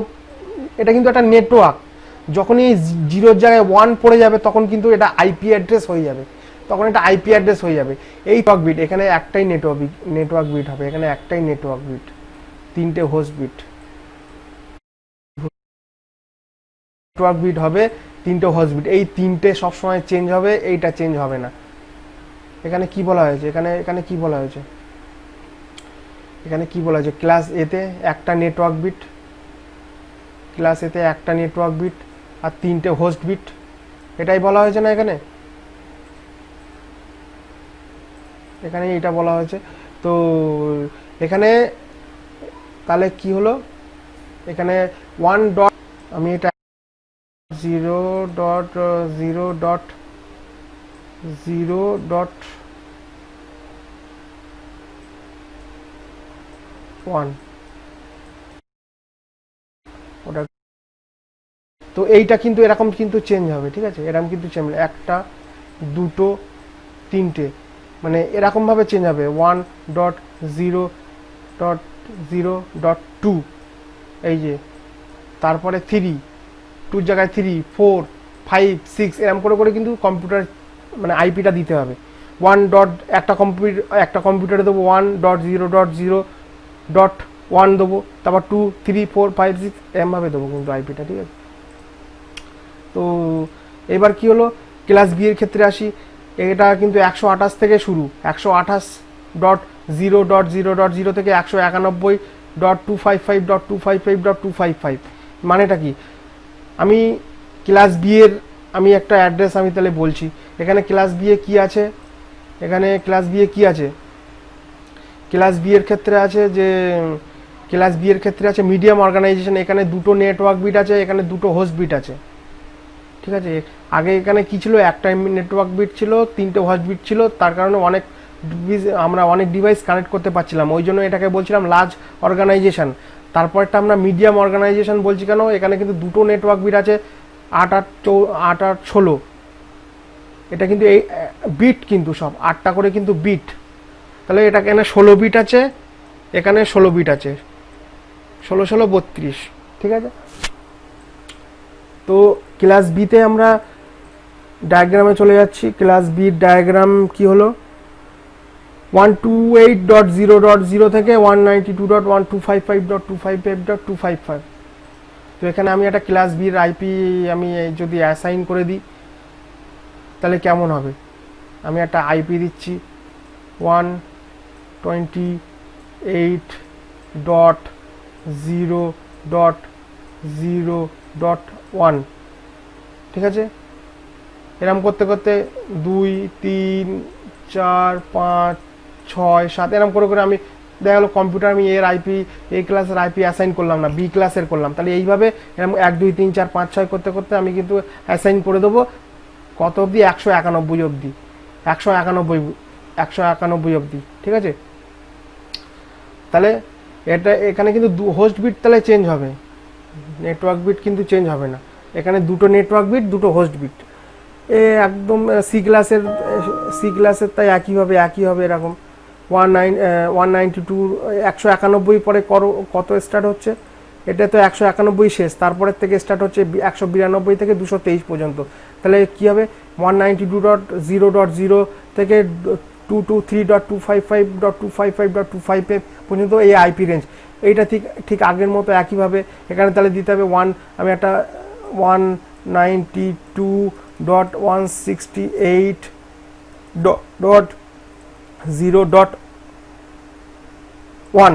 এটা কিন্তু একটা নেটওয়ার্ক, যখনই জিরোর জায়গায় 1 পড়ে যাবে তখন কিন্তু এটা আইপি অ্যাড্রেস হয়ে যাবে, তখন এটা আইপি অ্যাড্রেস হয়ে যাবে। এই টক বিট এখানে একটাই নেটওয়ার্ক বিট হবে, এখানে একটাই নেটওয়ার্ক বিট, 3টে হোস্ট বিট, নেটওয়ার্ক বিট হবে 3টে হোস্ট বিট। এই 3টে সবসময় চেঞ্জ হবে, এইটা চেঞ্জ হবে না। এখানে কি বলা হয়েছে, এখানে কি বলা হয়েছে, এখানে কি বলা হয়েছে, ক্লাস এতে একটা নেটওয়ার্ক বিট, ক্লাস এতে একটা নেটওয়ার্ক বিট আর 3টে হোস্ট বিট, এটাই বলা হয়েছে না এখানে, এখানে এটা বলা হয়েছে। তো এখানে তাহলে কি হলো, এখানে 1 ডট, আমি এটা 0.0.0.1 ওটা, তো এইটা কিন্তু এরকম কিন্তু চেঞ্জ হবে, ঠিক আছে, এরকম কিন্তু চেঞ্জ হবে, 1টা 2টো 3টে, মানে এরকম ভাবে চেঞ্জ হবে 1.0.0.2, এই যে, তারপরে 2 জায়গায় 3, 4, 5, 6 এরকম করে করে কিন্তু কম্পিউটার মানে আইপিটা দিতে হবে। একটা কম্পিউটারে দেবো 1.0.0.1 দেবো, তারপর 2, 3, 4, 5, 6 এরকম ভাবে দেবো কিন্তু আইপিটা, ঠিক আছে। তো এবার কি হলো, ক্লাস বি এর ক্ষেত্রে আসি। এটা কিন্তু 128 থেকে শুরু, 128.0.0.0 থেকে 191.255.255.255, মানেটা কি, আমি ক্লাস বি এর আমি একটা অ্যাড্রেস আমি তাহলে বলছি। এখানে ক্লাস বি এ কি আছে, এখানে ক্লাস বি এ কি আছে, ক্লাস বি এর ক্ষেত্রে আছে যে ক্লাস বি এর ক্ষেত্রে আছে মিডিয়াম অর্গানাইজেশন, এখানে 2টো নেটওয়ার্ক বিট আছে, এখানে 2টো হোস্ট বিট আছে, ঠিক আছে। আগে এখানে কি ছিল, একটা নেটওয়ার্ক বিট ছিল, 3টে হোস্ট বিট ছিল, তার কারণে আমরা অনেক ডিভাইস কানেক্ট করতে পারছিলাম, ওই জন্য এটাকে বলছিলাম লার্জ অর্গানাইজেশন। তারপরটা আমরা মিডিয়াম অর্গানাইজেশন বলছি কেন, এখানে কিন্তু 2টো নেটওয়ার্ক বিট আছে, 8 8 16, এটা কিন্তু এই বিট কিন্তু সব 8টা করে কিন্তু বিট, তাহলে এটা এখানে 16 বিট আছে, এখানে 16 বিট আছে, 16 16 32, ঠিক আছে। তো ক্লাস বিতে আমরা ডায়াগ্রামে চলে যাচ্ছি। ক্লাস বির ডায়াগ্রাম কি হলো, 128.0.0 থেকে 192.125.255.255। তো এখানে আমি একটা ক্লাস বির আইপি আমি যদি অ্যাসাইন করে দিই তাহলে কেমন হবে, আমি একটা আইপি দিচ্ছি 128.0.0.1, ঠিক আছে। এরম করতে করতে 2 3 4 5 6 7 এরম করে করে আমি দেখা গেলো কম্পিউটার আমি এর আইপি এই ক্লাসের আইপি অ্যাসাইন করলাম না, বি ক্লাসের করলাম, তাহলে এইভাবে এরকম 1 2 3 4 5 6 করতে করতে আমি কিন্তু অ্যাসাইন করে দেবো কত অবধি, 191 অবধি, 191 অবধি, ঠিক আছে। তাহলে এটা এখানে কিন্তু হোস্ট বিট তাহলে চেঞ্জ হবে, নেটওয়ার্ক বিট কিন্তু চেঞ্জ হবে না, এখানে 2টো নেটওয়ার্ক বিট 2টো হোস্ট বিট, একদম সি ক্লাসের তাই একই হবে এরকম 192 191 পরে কত স্টার্ট হচ্ছে, এটা তো 191 শেষ, তারপরের থেকে স্টার্ট হচ্ছে 192 থেকে 223 পর্যন্ত, তাহলে কি হবে 192.0.0 থেকে 223.255.255.255 পর্যন্ত এই আইপি রেঞ্জ। এইটা ঠিক আগের মতো একইভাবে এখানে তাহলে দিতে হবে আমি একটা 192.168.0.1,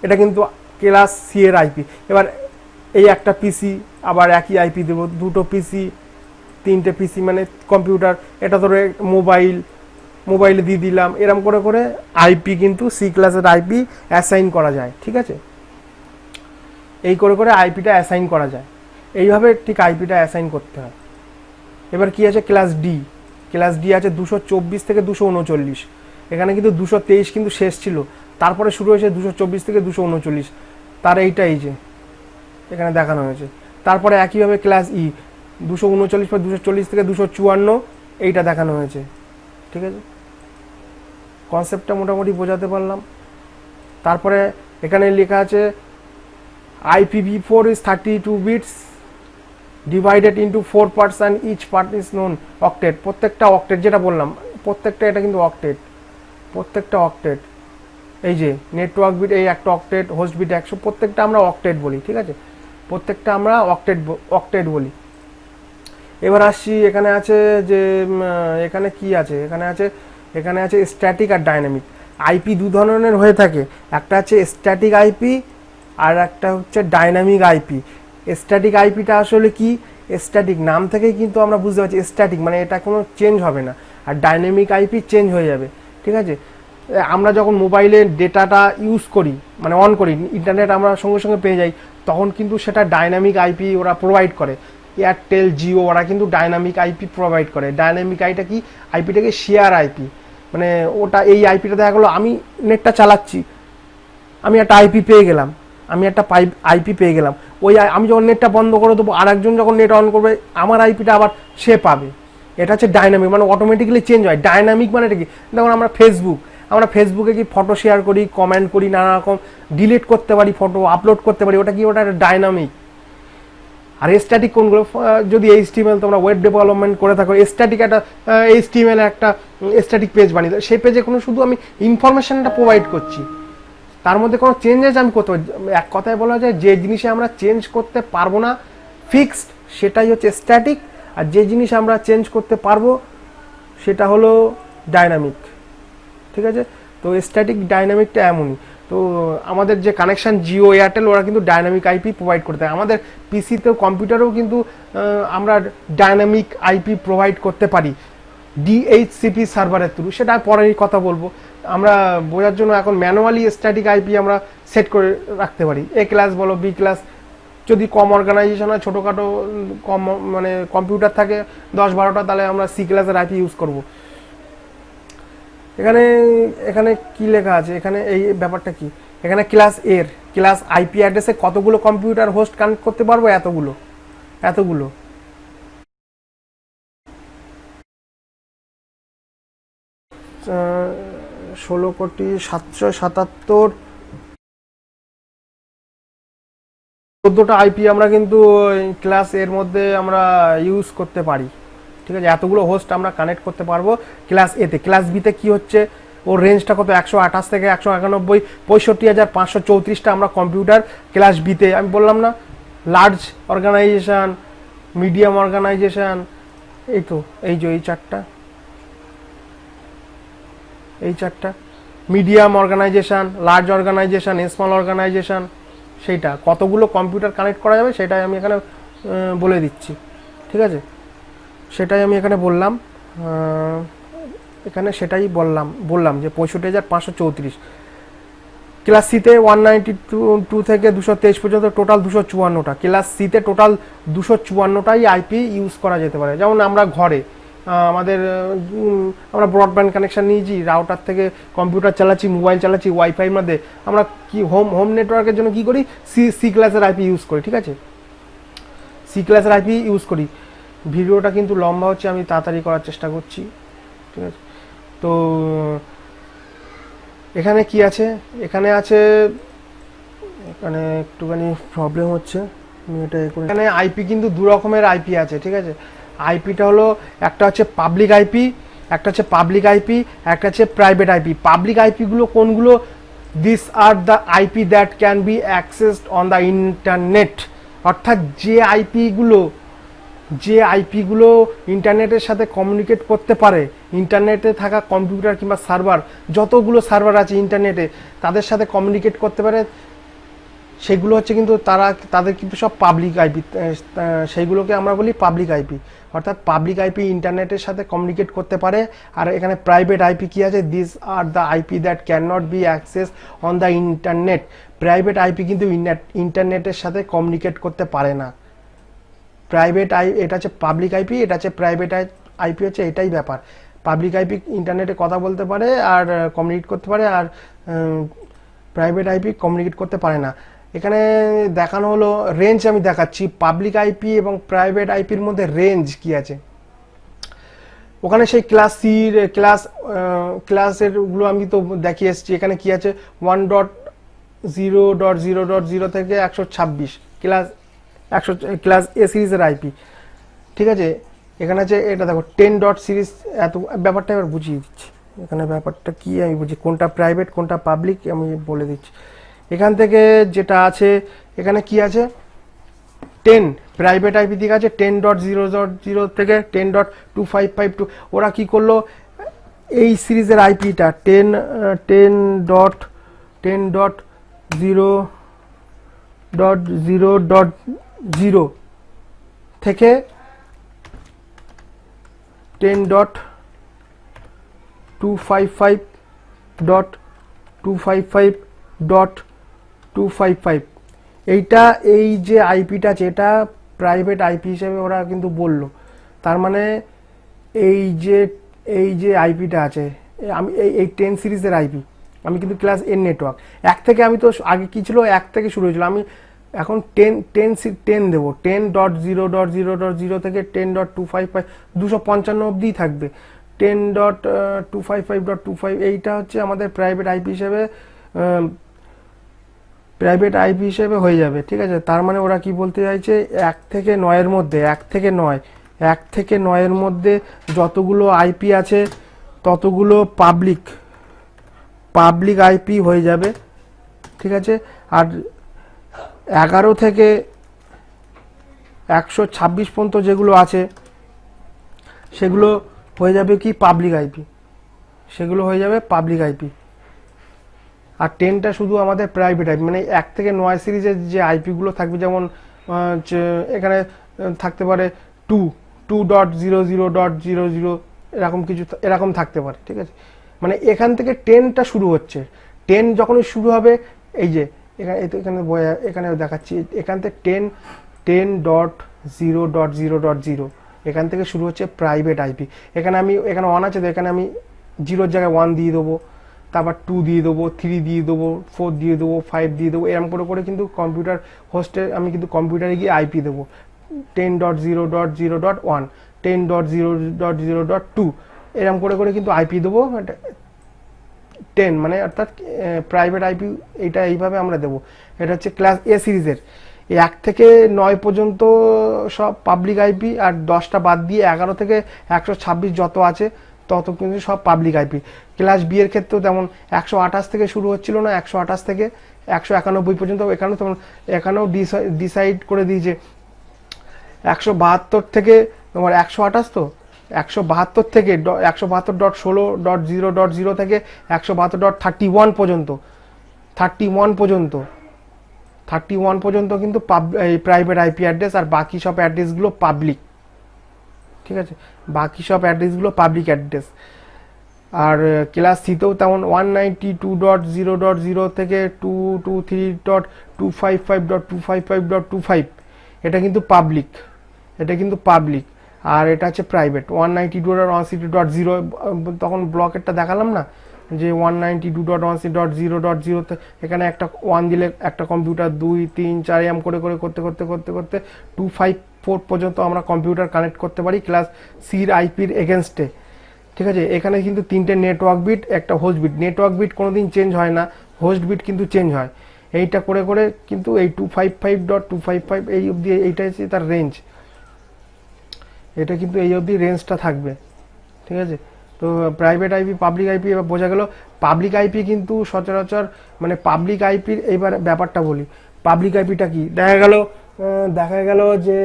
এটা কিন্তু ক্লাস সি এর আইপি। এবার এই একটা পিসি আবার একই আইপি দেব, 2টো পিসি 3টে পিসি মানে কম্পিউটার, এটা ধরে মোবাইলে দিয়ে দিলাম, এরম করে করে আইপি কিন্তু সি ক্লাসের আইপি অ্যাসাইন করা যায়, ঠিক আছে। এই করে করে আইপিটা অ্যাসাইন করা যায়, এইভাবে ঠিক আইপিটা অ্যাসাইন করতে হয়। এবার কি আছে ক্লাস ডি, ক্লাস ডি আছে 224 থেকে 239, এখানে কিন্তু 223 কিন্তু শেষ ছিল, তারপরে শুরু হয়েছে 224 থেকে 239, তার এইটা এই যে এখানে দেখানো হয়েছে। তারপরে একইভাবে ক্লাস ই 239 পর 240 থেকে 254 এইটা দেখানো হয়েছে। ঠিক আছে, কনসেপ্টটা মোটামুটি বোঝাতে পারলাম। তারপরে এখানে লেখা আছে IPv4 is 32 bits divided into 4 parts and each part is known octet, প্রত্যেকটা অক্টেট, যেটা বললাম প্রত্যেকটা, এটা কিন্তু অক্টেট, প্রত্যেকটা অক্টেট। এই যে নেটওয়ার্ক বিট এই একটা অক্টেট, হোস্ট বিট 100, প্রত্যেকটা আমরা অক্টেট বলি। ঠিক আছে, প্রত্যেকটা আমরা অক্টেট বলি। এবার আসছি, এখানে আছে যে এখানে কি আছে, এখানে আছে স্ট্যাটিক আর ডাইনামিক। আইপি দু ধরনের হয়ে থাকে, একটা আছে স্ট্যাটিক আইপি আর একটা হচ্ছে ডাইনামিক আইপি। স্ট্যাটিক আইপিটা আসলে কি, স্ট্যাটিক নাম থেকেই কিন্তু আমরা বুঝতে পারছি স্ট্যাটিক মানে এটা কোনো চেঞ্জ হবে না, আর ডাইনামিক আইপি চেঞ্জ হয়ে যাবে। ঠিক আছে, আমরা যখন মোবাইলে ডেটাটা ইউজ করি মানে অন করি, ইন্টারনেট আমরা সঙ্গে সঙ্গে পেয়ে যাই, তখন কিন্তু সেটা ডাইনামিক আইপি ওরা প্রোভাইড করে। এয়ারটেল, জিও ওরা কিন্তু ডাইনামিক আইপি প্রোভাইড করে। ডাইনামিক আইটা কি, আইপিটাকে শেয়ার আইপি, মানে ওটা এই আইপিটা দেখা গেলো আমি নেটটা চালাচ্ছি, আমি একটা আইপি পেয়ে গেলাম, আইপি পেয়ে গেলাম, ওই আমি যখন নেটটা বন্ধ করে দেবো আর একজন যখন নেট অন করবে আমার আইপিটা আবার সে পাবে। এটা হচ্ছে ডাইনামিক, মানে অটোমেটিক্যালি চেঞ্জ হয়। ডাইনামিক মানে এটা কি, দেখুন আমরা ফেসবুকে কি ফটো শেয়ার করি, কমেন্ট করি, নানা রকম ডিলিট করতে পারি, ফটো আপলোড করতে পারি, ওটা কি, ওটা ডাইনামিক। আর স্ট্যাটিক কোনগুলো, যদি HTML তোমরা ওয়েব ডেভেলপমেন্ট করে থাকো, স্ট্যাটিক একটা HTML একটা স্ট্যাটিক পেজ বানিয়ে দাও, সেই পেজে কোনো শুধু আমি ইনফরমেশনটা প্রোভাইড করছি, তার মধ্যে কোনো চেঞ্জেস আমি করতে পারি। এক কথায় বলা যায় যে জিনিসে আমরা চেঞ্জ করতে পারবো না ফিক্সড, সেটাই হচ্ছে স্ট্যাটিক, আর যে জিনিস আমরা চেঞ্জ করতে পারবো সেটা হলো ডাইনামিক। ঠিক আছে, তো স্ট্যাটিক ডাইনামিকটা এমনই। তো আমাদের যে কানেকশান জিও, এয়ারটেল, ওরা কিন্তু ডাইনামিক আইপি প্রোভাইড করতে হয়। আমাদের পিসিতেও কম্পিউটারেও কিন্তু আমরা ডাইনামিক আইপি প্রোভাইড করতে পারি DHCP সার্ভারের থ্রু, সেটা পরের কথা বলবো। আমরা বোঝার জন্য এখন ম্যানুয়ালি স্ট্যাটিক আইপি আমরা সেট করে রাখতে পারি। এ ক্লাস বলো, বি ক্লাস, যদি কম অর্গানাইজেশন হয়, ছোটোখাটো কম মানে কম্পিউটার থাকে 10-12টা, তাহলে আমরা সি ক্লাসের আইপি ইউজ করব। এখানে কি লেখা আছে, এখানে এই ব্যাপারটা কি, এখানে ক্লাস আইপি অ্যাড্রেসে কতগুলো কম্পিউটার হোস্ট কানেক্ট করতে পারবো, এতগুলো 16,777,14টা আইপি আমরা কিন্তু ক্লাস এর মধ্যে আমরা ইউজ করতে পারি। ঠিক আছে, এতগুলো হোস্ট আমরা কানেক্ট করতে পারবো ক্লাস এতে। ক্লাস বিতে কি হচ্ছে, ওর রেঞ্জটা কত, 128 থেকে 191, 65,534টা আমরা কম্পিউটার ক্লাস বিতে। আমি বললাম না, লার্জ অর্গানাইজেশন, মিডিয়াম অর্গানাইজেশন, এই তো এই যে এই চারটা medium organization, large organization, small organization, সেইটা কতগুলো কম্পিউটার কানেক্ট করা যাবে সেটাই আমি এখানে বলে দিচ্ছি। ঠিক আছে, সেটাই আমি এখানে বললাম, এখানে সেটাই বললাম যে 65,534। ক্লাস সিতে 192 থেকে 223 পর্যন্ত টোটাল 254টা। ক্লাস সিতে টোটাল 254টাই আইপি ইউজ করা যেতে পারে। যেমন আমরা ঘরে আমরা ব্রডব্যান্ড কানেকশন নিয়েছি, রাউটার থেকে কম্পিউটার চালাচ্ছি, মোবাইল চালাচ্ছি, ওয়াইফাইয়ের মধ্যে আমরা কি হোম নেটওয়ার্কের জন্য কি করি, সি ক্লাসের আইপি ইউজ করি। ঠিক আছে, সি ক্লাসের আইপি ইউজ করি। ভিডিওটা কিন্তু লম্বা হচ্ছে, আমি তাড়াতাড়ি করার চেষ্টা করছি। ঠিক আছে, তো এখানে কি আছে, এখানে একটুখানি প্রবলেম হচ্ছে, এখানে আইপি কিন্তু দু রকমের আইপি আছে। ঠিক আছে, আইপিটা হলো একটা হচ্ছে পাবলিক আইপি, একটা হচ্ছে প্রাইভেট আইপি। পাবলিক আইপিগুলো কোনগুলো, this are the IP that can be accessed on the internet, অর্থাৎ যে আইপিগুলো ইন্টারনেটের সাথে কমিউনিকেট করতে পারে, ইন্টারনেটে থাকা কম্পিউটার কিংবা সার্ভার, যতগুলো সার্ভার আছে ইন্টারনেটে তাদের সাথে কমিউনিকেট করতে পারে, সেগুলো হচ্ছে কিন্তু তাদের কিন্তু সব পাবলিক আইপি, সেইগুলোকে আমরা বলি পাবলিক আইপি। অর্থাৎ পাবলিক আইপি ইন্টারনেটের সাথে কমিউনিকেট করতে পারে। আর এখানে প্রাইভেট আইপি কি আছে, this are the IP that can not be access on the internet. Private IP কিন্তু ইন্টারনেটের সাথে কমিউনিকেট করতে পারে না। প্রাইভেট এটা হচ্ছে পাবলিক আইপি, এটা হচ্ছে প্রাইভেট আইপি, হচ্ছে এটাই ব্যাপার। পাবলিক আইপি ইন্টারনেটে কথা বলতে পারে আর কমিউনিকেট করতে পারে, আর প্রাইভেট আইপি কমিউনিকেট করতে পারে না। এখানে দেখানো হলো রেঞ্জ, আমি দেখাচ্ছি পাবলিক আইপি এবং প্রাইভেট আইপির মধ্যে রেঞ্জ কি আছে। ওখানে সেই ক্লাস সির ক্লাসের গুলো আমি তো দেখিয়ে এসেছি। এখানে কি আছে 1.0.0.0 থেকে 126 ক্লাস এ সিরিজের আইপি, ঠিক আছে। এখানে আছে এটা দেখো 10 ডট সিরিজ, এত ব্যাপারটা এবার বুঝিয়ে দিচ্ছি। এখানে ব্যাপারটা কি আমি বুঝি, কোনটা প্রাইভেট কোনটা পাবলিক আমি বলে দিচ্ছি। এখান থেকে যেটা আছে, এখানে কি আছে 10 প্রাইভেট আইপি দিকে আছে 10.0.0 থেকে 10.2552। ওরা কি করলো, এই সিরিজের আইপিটা 10.0.0.0 থেকে 10.255.255.255 এইটা, এই যে আইপিটা আছে এটা প্রাইভেট আইপি হিসেবে ওরা কিন্তু বললো। তার মানে এই যে আইপিটা আছে, আমি এই 10 সিরিজের আইপি, আমি কিন্তু ক্লাস এন নেটওয়ার্ক এক থেকে, আমি তো আগে কি ছিল 1 থেকে শুরু হয়েছিল, আমি এখন 10 দেবো। 10.0.0.0 থেকে 10.255 255 অবধি থাকবে। 10.255.25 এইটা হচ্ছে আমাদের প্রাইভেট আইপি হিসেবে হয়ে যাবে, ঠিক আছে। তার মানে ওরা কি বলতে চাইছে, 1 থেকে 9 মধ্যে 1 থেকে 9 মধ্যে যতগুলো আইপি আছে ততগুলো পাবলিক আইপি হয়ে যাবে, ঠিক আছে। আর 11 থেকে 126 পর্যন্ত যেগুলো আছে সেগুলো হয়ে যাবে কি পাবলিক আইপি, আর 10টা শুধু আমাদের প্রাইভেট আইপি। মানে 1 থেকে 9 সিরিজের যে আইপি গুলো থাকবে, যেমন এখানে থাকতে পারে 2.0.0.0 এরকম থাকতে পারে, ঠিক আছে। মানে এখান থেকে 10টা শুরু হচ্ছে। 10 যখনই শুরু হবে, এই যে এখানে দেখাচ্ছি, এখান থেকে 10.0.0.0 এখান থেকে শুরু হচ্ছে প্রাইভেট আইপি। এখানে 1 আছে তো, এখানে আমি 0 জায়গায় 1 দিয়ে দেবো, তারপর 2 দিয়ে দেবো, 3 দিয়ে দেবো, 4 দিয়ে দেবো, 5 দিয়ে দেবো, এরকম করে কিন্তু কম্পিউটার হোস্টে আমি কিন্তু কম্পিউটারে গিয়ে আইপি দেবো। 10.0.0.1 10.0.0.2 এরকম করে কিন্তু আইপি দেবো। 10 মানে অর্থাৎ প্রাইভেট আইপি, এটা এইভাবে আমরা দেবো। এটা হচ্ছে ক্লাস এ সিরিজের। 1 থেকে 9 পর্যন্ত সব পাবলিক আইপি, আর 10টা বাদ দিয়ে 11 থেকে 126 যত আছে তত কিন্তু সব পাবলিক আইপি। ক্লাস বি এর ক্ষেত্রেও তেমন 128 থেকে শুরু হচ্ছিল না, 128 থেকে 191 পর্যন্ত। এখানেও তেমন, এখানেও ডিসাইড করে দিয়েছে 172 থেকে তোমার 128, তো 172 থেকে 172.16.0.0 থেকে 172.31 পর্যন্ত 31 পর্যন্ত কিন্তু প্রাইভেট আইপি অ্যাড্রেস, আর বাকি সব অ্যাড্রেসগুলো পাবলিক, ঠিক আছে। বাকি সব অ্যাড্রেসগুলো পাবলিক অ্যাড্রেস। আর ক্লাস সিতেও তেমন 192.0.0 থেকে 223.255.255.25 এটা কিন্তু পাবলিক, আর এটা হচ্ছে প্রাইভেট। 192.160.0 তখন ব্লকেরটা দেখালাম না, যে 192.160.0.0 এখানে একটা 1 দিলে একটা কম্পিউটার 2 3 4 এম করে করতে 254 পর্যন্ত আমরা কম্পিউটার কানেক্ট করতে পারি ক্লাস সির আইপির এগেনস্টে, ঠিক আছে। এখানে কিন্তু 3টে নেটওয়ার্ক বিট, একটা হোস্ট বিট। নেটওয়ার্ক বিট কোনোদিন চেঞ্জ হয় না, হোস্ট বিট কিন্তু চেঞ্জ হয়। এইটা করে কিন্তু এই 255.255 এই অবধি, এইটা হচ্ছে তার রেঞ্জ। এটা কিন্তু এই অবধি রেঞ্জটা থাকবে, ঠিক আছে। তো প্রাইভেট আইপি, পাবলিক আইপি এবার বোঝা গেল। পাবলিক আইপি কিন্তু সচরাচর, মানে পাবলিক আইপির এইবার ব্যাপারটা বলি। পাবলিক আইপিটা কি, দেখা গেল যে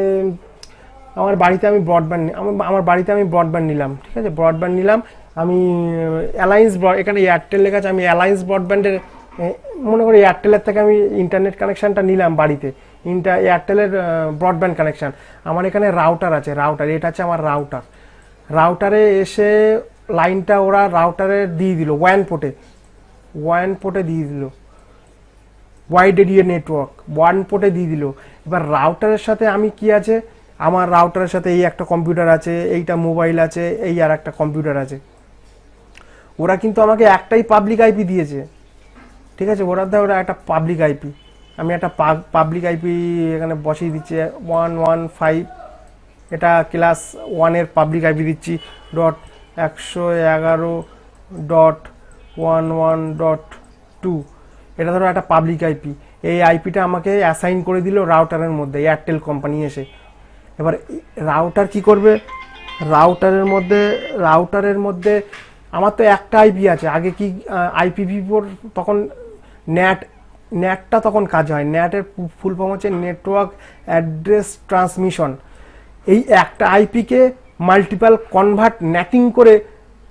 আমার বাড়িতে আমি ব্রডব্যান্ড নিলাম, ঠিক আছে। ব্রডব্যান্ড নিলাম আমি অ্যালায়েন্স, এখানে এয়ারটেল লেখা আছে, আমি অ্যালায়েন্স ব্রডব্যান্ডের, মনে করি এয়ারটেলের থেকে আমি ইন্টারনেট কানেকশনটা নিলাম বাড়িতে। এয়ারটেলের ব্রডব্যান্ড কানেকশান। আমার এখানে রাউটার আছে, এটা হচ্ছে আমার রাউটারে এসে লাইনটা ওরা রাউটারে দিয়ে দিল, ওয়ান পোর্টে দিয়ে দিল, ওয়াইড এরিয়া নেটওয়ার্ক ওয়ান পোর্টে দিয়ে দিল। এবার রাউটারের সাথে আমি কি আছে, আমার রাউটারের সাথে এই একটা কম্পিউটার আছে, এইটা মোবাইল আছে, এই আর একটা কম্পিউটার আছে। ওরা কিন্তু আমাকে একটাই পাবলিক আইপি দিয়েছে, ঠিক আছে, ওরা একটা পাবলিক আইপি, আমি একটা পাবলিক আইপি এখানে বসিয়ে দিচ্ছি 115, এটা ক্লাস 1-এর পাবলিক আইপি দিচ্ছি .111.11.2, এটা ধরো একটা পাবলিক আইপি। এই আইপিটা আমাকে অ্যাসাইন করে দিল রাউটারের মধ্যে, এয়ারটেল কোম্পানি এসে। এবার রাউটার কি করবে, রাউটারের মধ্যে আমার তো একটা আইপি আছে। আগে কি IPv4, তখন ন্যাটটা তখন কাজ হয়। ন্যাটের ফুল ফর্ম হচ্ছে নেটওয়ার্ক অ্যাড্রেস ট্রান্সমিশন। এই একটা আইপিকে মাল্টিপাল কনভার্ট ন্যাটিং করে,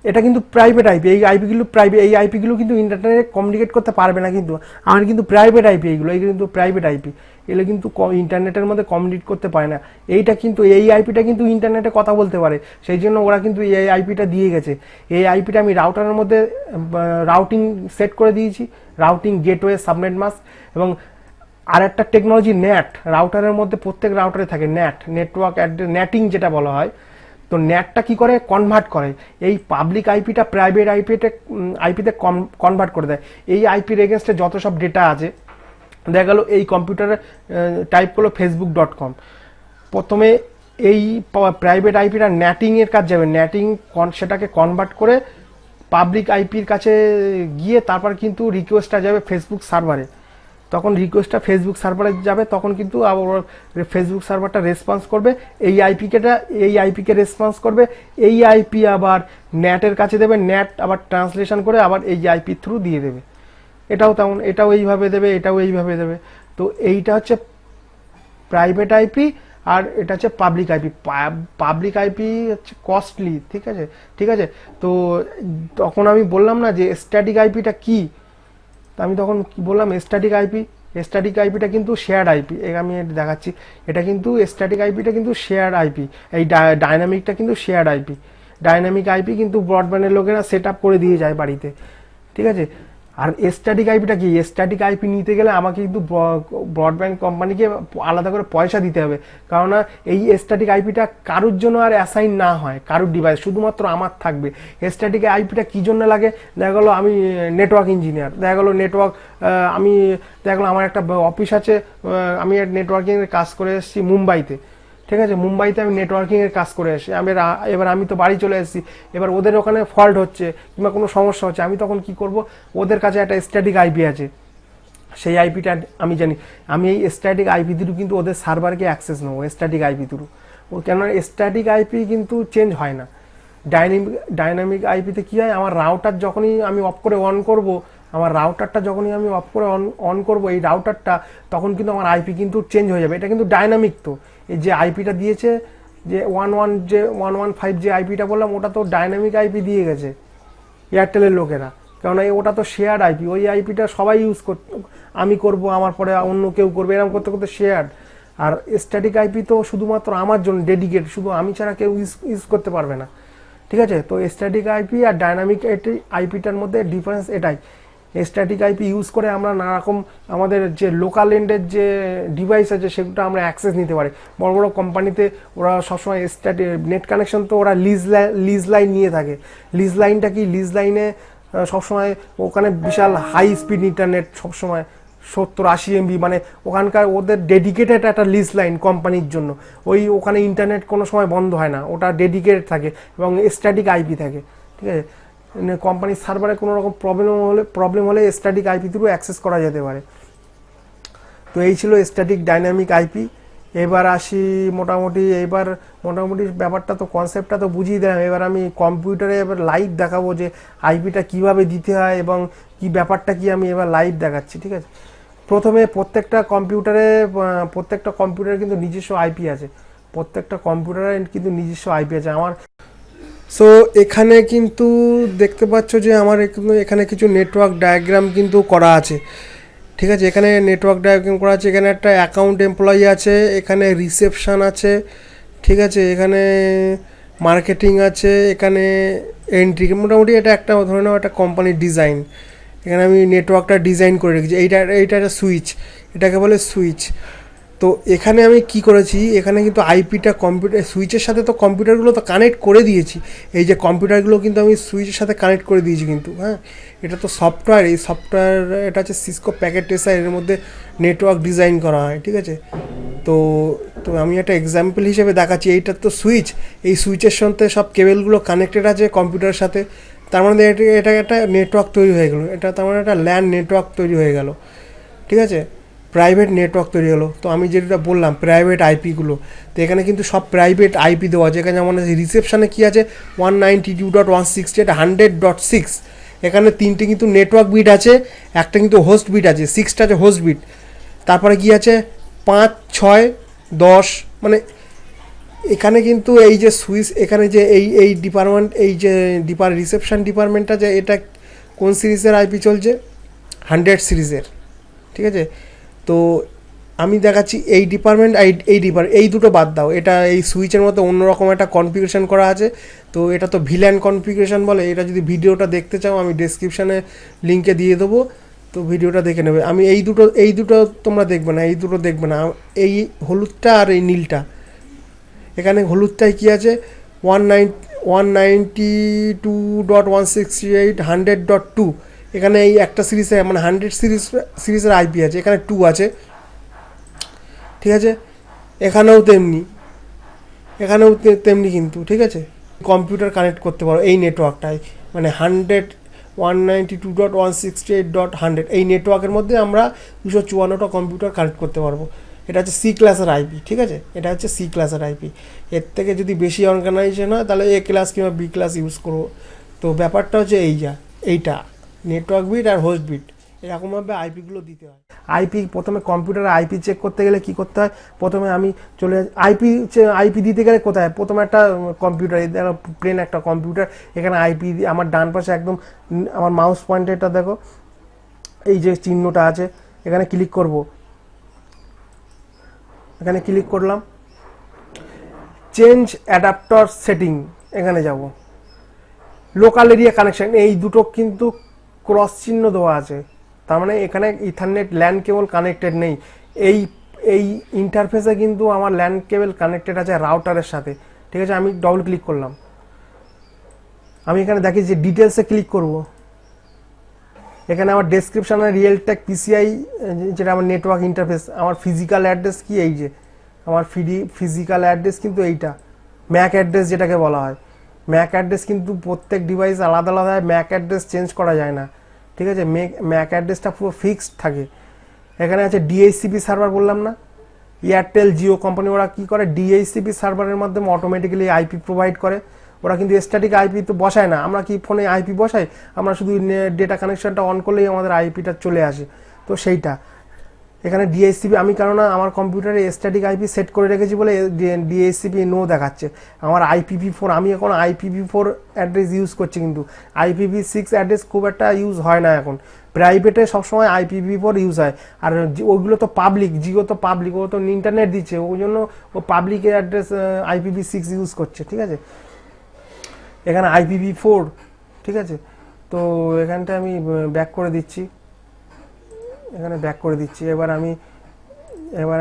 এটা কিন্তু প্রাইভেট আইপি, এই আইপিগুলো কিন্তু ইন্টারনেটে কমিউনিকেট করতে পারবে না, কিন্তু আমার কিন্তু প্রাইভেট আইপি, এইগুলো কিন্তু প্রাইভেট আইপি, এগুলো কিন্তু ইন্টারনেটের মধ্যে কমিউনিকেট করতে পারে না। এই আইপিটা কিন্তু ইন্টারনেটে কথা বলতে পারে, সেই জন্য ওরা কিন্তু এই আইপিটা দিয়ে গেছে। এই আইপিটা আমি রাউটারের মধ্যে রাউটিং সেট করে দিয়েছি, রাউটিং গেটওয়ে সাবনেট মাস্ক। এবং আর একটা টেকনোলজি ন্যাট, রাউটারের মধ্যে প্রত্যেক রাউটারে থাকে নেটওয়ার্ক ন্যাটিং যেটা বলা হয়। তো ন্যাটটা কি করে, কনভার্ট করে, এই পাবলিক আইপিটা প্রাইভেট আইপিতে কনভার্ট করে দেয়। এই আইপির এগেনস্টে যত সব ডেটা আছে, দেখা গেল এই কম্পিউটারে টাইপ করলো facebook.com, প্রথমে এই প্রাইভেট আইপিটা ন্যাটিংয়ের কাজ যাবে, সেটাকে কনভার্ট করে পাবলিক আইপির কাছে গিয়ে তারপর কিন্তু রিকোয়েস্টটা যাবে ফেসবুক সার্ভারে। তখন রিকোয়েস্টটা ফেসবুক সার্ভারে যাবে, তখন কিন্তু আবার ফেসবুক সার্ভারটা রেসপন্স করবে, এই আইপিকে রেসপন্স করবে, এই আইপি আবার ন্যাটের কাছে দেবে, ন্যাট আবার ট্রান্সলেশন করে আবার এই আইপি থ্রু দিয়ে দেবে। এটাও এইভাবে দেবে। তো এইটা হচ্ছে প্রাইভেট আইপি, আর এটা হচ্ছে পাবলিক আইপি। পাবলিক আইপি হচ্ছে কস্টলি, ঠিক আছে। তো তখন আমি বললাম না যে স্ট্যাটিক আইপিটা কি, তো আমি তখন কি বললাম, স্ট্যাটিক আইপিটা কিন্তু শেয়ার্ড আইপি। আমি দেখাচ্ছি, এটা কিন্তু স্ট্যাটিক আইপিটা কিন্তু শেয়ার্ড আইপি, এই ডাইনামিকটা কিন্তু শেয়ার্ড আইপি। ডাইনামিক আইপি কিন্তু ব্রডব্যান্ডের লোকেরা সেট আপ করে দিয়ে যায় বাড়িতে, ঠিক আছে। আর স্ট্যাটিক আইপিটা কি, স্ট্যাটিক আইপি নিতে গেলে আমাকে কিন্তু ব্রডব্যান্ড কোম্পানিকে আলাদা করে পয়সা দিতে হবে, কারণ এই স্ট্যাটিক আইপিটা কারুর জন্য আর অ্যাসাইন না হয়, কারুর ডিভাইস, শুধুমাত্র আমার থাকবে। স্ট্যাটিক আইপিটা কী জন্য লাগে, দেখা গেলো আমি নেটওয়ার্ক ইঞ্জিনিয়ার, দেখা গেলো আমার একটা অফিস আছে, আমি নেটওয়ার্কিংয়ের কাজ করে এসেছি মুম্বাইতে, ঠিক আছে, মুম্বাইতে আমি নেটওয়ার্কিংয়ের কাজ করে এসে এবার আমি তো বাড়ি চলে এসেছি। এবার ওদের ওখানে ফল্ট হচ্ছে কিংবা কোনো সমস্যা হচ্ছে, আমি তখন কি করব, ওদের কাছে একটা স্ট্যাটিক আইপি আছে, সেই আইপিটা আমি জানি, আমি এই স্ট্যাটিক আইপি থ্রু কিন্তু ওদের সার্ভারকে অ্যাক্সেস নেবো, স্ট্যাটিক আইপি থ্রু। কেননা স্ট্যাটিক আইপি কিন্তু চেঞ্জ হয় না। ডাইনামিক আইপিতে কী হয়, আমার রাউটার যখনই আমি অফ করে অন করব, অন করব এই রাউটারটা, তখন কিন্তু আমার আইপি কিন্তু চেঞ্জ হয়ে যাবে। এটা কিন্তু ডাইনামিক। তো এই যে আইপিটা দিয়েছে, যে 115 যে আইপিটা বললাম, ওটা তো ডাইনামিক আইপি দিয়ে গেছে এয়ারটেলের লোকেরা, কারণ ওটা তো শেয়ার্ড আইপি। ওই আইপিটা সবাই ইউজ আমি করব, আমার পরে অন্য কেউ করবে, এরকম করতে করতে শেয়ার্ড। আর স্ট্যাটিক আইপি তো শুধুমাত্র আমার জন্য ডেডিকেট, শুধু আমি ছাড়া কেউ ইউজ করতে পারবে না, ঠিক আছে। তো স্ট্যাটিক আইপি আর ডাইনামিক আইপিটার মধ্যে ডিফারেন্স এটাই। স্ট্যাটিক আইপি ইউজ করে আমরা নানা রকম আমাদের যে লোকাল এন্ডের যে ডিভাইস আছে সেগুলো আমরা অ্যাক্সেস নিতে পারি। বড় বড় কোম্পানিতে ওরা সবসময় নেট কানেকশন তো ওরা লিজ লাইন নিয়ে থাকে। লিজ লাইনটা কি, লিজ লাইনে সবসময় ওখানে বিশাল হাই স্পিড ইন্টারনেট, সবসময় 70-80 MB, মানে ওখানকার ওদের ডেডিকেটেড একটা লিজ লাইন কোম্পানির জন্য। ওখানে ইন্টারনেট কোনো সময় বন্ধ হয় না, ওটা ডেডিকেটেড থাকে এবং স্ট্যাটিক আইপি থাকে, ঠিক আছে। কোম্পানির সার্ভারে কোনো রকম প্রবলেম হলে স্ট্যাটিক আইপি থ্রু অ্যাক্সেস করা যেতে পারে। তো এই ছিল স্ট্যাটিক ডাইনামিক আইপি। এবার আসি মোটামুটি ব্যাপারটা তো, কনসেপ্টটা তো বুঝিয়ে দিলাম। এবার আমি কম্পিউটারে এবার লাইভ দেখাবো যে আইপিটা কিভাবে দিতে হয় এবং কি ব্যাপারটা কি, আমি এবার লাইভ দেখাচ্ছি, ঠিক আছে। প্রথমে প্রত্যেকটা কম্পিউটারে কিন্তু নিজস্ব আইপি আছে, আমার। সো এখানে কিন্তু দেখতে পাচ্ছ যে আমার এখানে কিছু নেটওয়ার্ক ডায়াগ্রাম কিন্তু করা আছে। ঠিক আছে, এখানে নেটওয়ার্ক ডায়াগ্রাম করা আছে, এখানে একটা অ্যাকাউন্ট এমপ্লয়ি আছে, এখানে রিসেপশন আছে, ঠিক আছে, এখানে মার্কেটিং আছে, এখানে এন্ট্রি, মোটামুটি এটা একটা ধরে নাও একটা কোম্পানির ডিজাইন। এখানে আমি নেটওয়ার্কটা ডিজাইন করে রেখেছি, এইটা একটা সুইচ, এটাকে বলে সুইচ। তো এখানে আমি কি করেছি, এখানে কিন্তু আইপিটা কম্পিউটার সুইচের সাথে তো কম্পিউটারগুলো তো কানেক্ট করে দিয়েছি, এই যে কম্পিউটারগুলো কিন্তু আমি সুইচের সাথে কানেক্ট করে দিয়েছি কিন্তু, হ্যাঁ, এটা তো সফটওয়্যার, এই সফটওয়্যার এটা হচ্ছে সিসকো প্যাকেট ট্রেসার, এর মধ্যে নেটওয়ার্ক ডিজাইন করা হয়, ঠিক আছে। তো তো আমি একটা এক্সাম্পল হিসেবে দেখাচ্ছি, এইটার তো সুইচ, এই সুইচের সাথে সব কেবেলগুলো কানেক্টেড আছে কম্পিউটারের সাথে, তার মানে এটা একটা নেটওয়ার্ক তৈরি হয়ে গেলো, এটা তার মানে একটা ল্যান নেটওয়ার্ক তৈরি হয়ে গেল, ঠিক আছে, প্রাইভেট নেটওয়ার্ক তৈরি হলো। তো আমি যেটা বললাম প্রাইভেট আইপিগুলো, তো এখানে কিন্তু সব প্রাইভেট আইপি দেওয়া আছে। এখানে যেমন রিসেপশানে কী আছে 192.168.100.6, এখানে 3টে কিন্তু নেটওয়ার্ক বিট আছে, একটা কিন্তু হোস্ট বিট আছে, 6টা আছে হোস্ট বিট, তারপরে কি আছে 5, 6, 10, মানে এখানে কিন্তু এই যে সুইচ, এখানে যে এই ডিপার্টমেন্ট, এই যে রিসেপশন ডিপার্টমেন্টটা, যে এটা কোন সিরিজের আইপি চলছে, 100 সিরিজের, ঠিক আছে। তো আমি দেখাচ্ছি এই ডিপার্টমেন্ট, এই দুটো বাদ দাও, এটা এই সুইচের মধ্যে অন্যরকম একটা কনফিগারেশন করা আছে, তো এটা তো ভিল্যান কনফিগারেশন বলে। এটা যদি ভিডিওটা দেখতে চাও আমি ডেসক্রিপশানে লিঙ্কে দিয়ে দেবো, তো ভিডিওটা দেখে নেবে। আমি এই দুটো তোমরা দেখবে না, এই দুটো দেখবে না, এই হলুদটা আর এই নীলটা। এখানে হলুদটায় কী আছে 192.168.100.2, এখানে এই একটা সিরিজে মানে 100 সিরিজের আইপি আছে, এখানে 2 আছে, ঠিক আছে। এখানেও তেমনি কিন্তু, ঠিক আছে, কম্পিউটার কানেক্ট করতে পারো এই নেটওয়ার্কটায়, মানে 192.168.100 এই নেটওয়ার্কের মধ্যে আমরা 254টা কম্পিউটার কানেক্ট করতে পারবো। এটা হচ্ছে সি ক্লাসের আইপি, ঠিক আছে, এটা হচ্ছে সি ক্লাসের আইপি। এর থেকে যদি বেশি অর্গানাইজেশন হয় তাহলে এ ক্লাস কিংবা বি ক্লাস ইউজ করবো। তো ব্যাপারটা হচ্ছে এইটা নেটওয়ার্ক বিট আর হোস্ট বিট, এরকমভাবে আইপিগুলো দিতে হয়। আইপি প্রথমে কম্পিউটারে আইপি চেক করতে গেলে কি করতে হয়, প্রথমে আমি আইপি দিতে গেলে কোথায়, প্রথমে একটা কম্পিউটার, প্লেন একটা কম্পিউটার, এখানে আইপি আমার ডান পাশে একদম আমার মাউস পয়েন্টারটা দেখো, এই যে চিহ্নটা আছে, এখানে ক্লিক করব, এখানে ক্লিক করলাম, চেঞ্জ অ্যাডাপ্টার সেটিং, এখানে যাব, লোকাল এরিয়া কানেকশন, এই দুটো কিন্তু ক্রস চিহ্ন দেওয়া আছে, তার মানে এখানে ইথারনেট ল্যান কেবল কানেক্টেড নেই, এই ইন্টারফেসে কিন্তু আমার ল্যান কেবল কানেক্টেড আছে রাউটারের সাথে, ঠিক আছে। আমি ডবল ক্লিক করলাম, আমি এখানে দেখি যে ডিটেলসে ক্লিক করব, এখানে আমার ডেসক্রিপশানে রিয়েলটেক পিসিআই, যেটা আমার নেটওয়ার্ক ইন্টারফেস, আমার ফিজিক্যাল অ্যাড্রেস কি, এই যে আমার ফিজিক্যাল অ্যাড্রেস কিন্তু এইটা, ম্যাক অ্যাড্রেস যেটাকে বলা হয়। ম্যাক অ্যাড্রেস কিন্তু প্রত্যেক ডিভাইস আলাদা আলাদা হয়, ম্যাক অ্যাড্রেস চেঞ্জ করা যায় না, ঠিক আছে, ম্যাক অ্যাড্রেসটা পুরো ফিক্সড থাকে। এখানে আছে ডিএইচসিপি সার্ভার, বললাম না, এয়ারটেল জিও কোম্পানি ওরা কী করে, ডিএইচসিপি সার্ভারের মাধ্যমে অটোমেটিক্যালি আইপি প্রোভাইড করে, ওরা কিন্তু স্ট্যাটিক আইপি তো বসায় না, আমরা কি ফোনে আইপি বসাই, আমরা শুধু ডেটা কানেকশনটা অন করলেই আমাদের আইপিটা চলে আসে, তো সেইটা এখানে ডিএইচসিপি, আমি কেননা আমার কম্পিউটারে স্ট্যাটিক আইপি সেট করে রেখেছি বলে ডিএইচসিপি নো দেখাচ্ছে। আমার IPv4, আমি এখন IPv4 অ্যাড্রেস ইউজ করছি, কিন্তু IPv6 অ্যাড্রেস খুব একটা ইউজ হয় না এখন, প্রাইভেটে সবসময় IPv4 ইউজ হয়, আর ওইগুলো তো পাবলিক, জিও তো পাবলিক, ও তো ইন্টারনেট দিচ্ছে, ওই জন্য ও পাবলিক অ্যাড্রেস IPv6 ইউজ করছে, ঠিক আছে। এখানে IPv4, ঠিক আছে। তো এখানটা আমি ব্যাক করে দিচ্ছি, এবার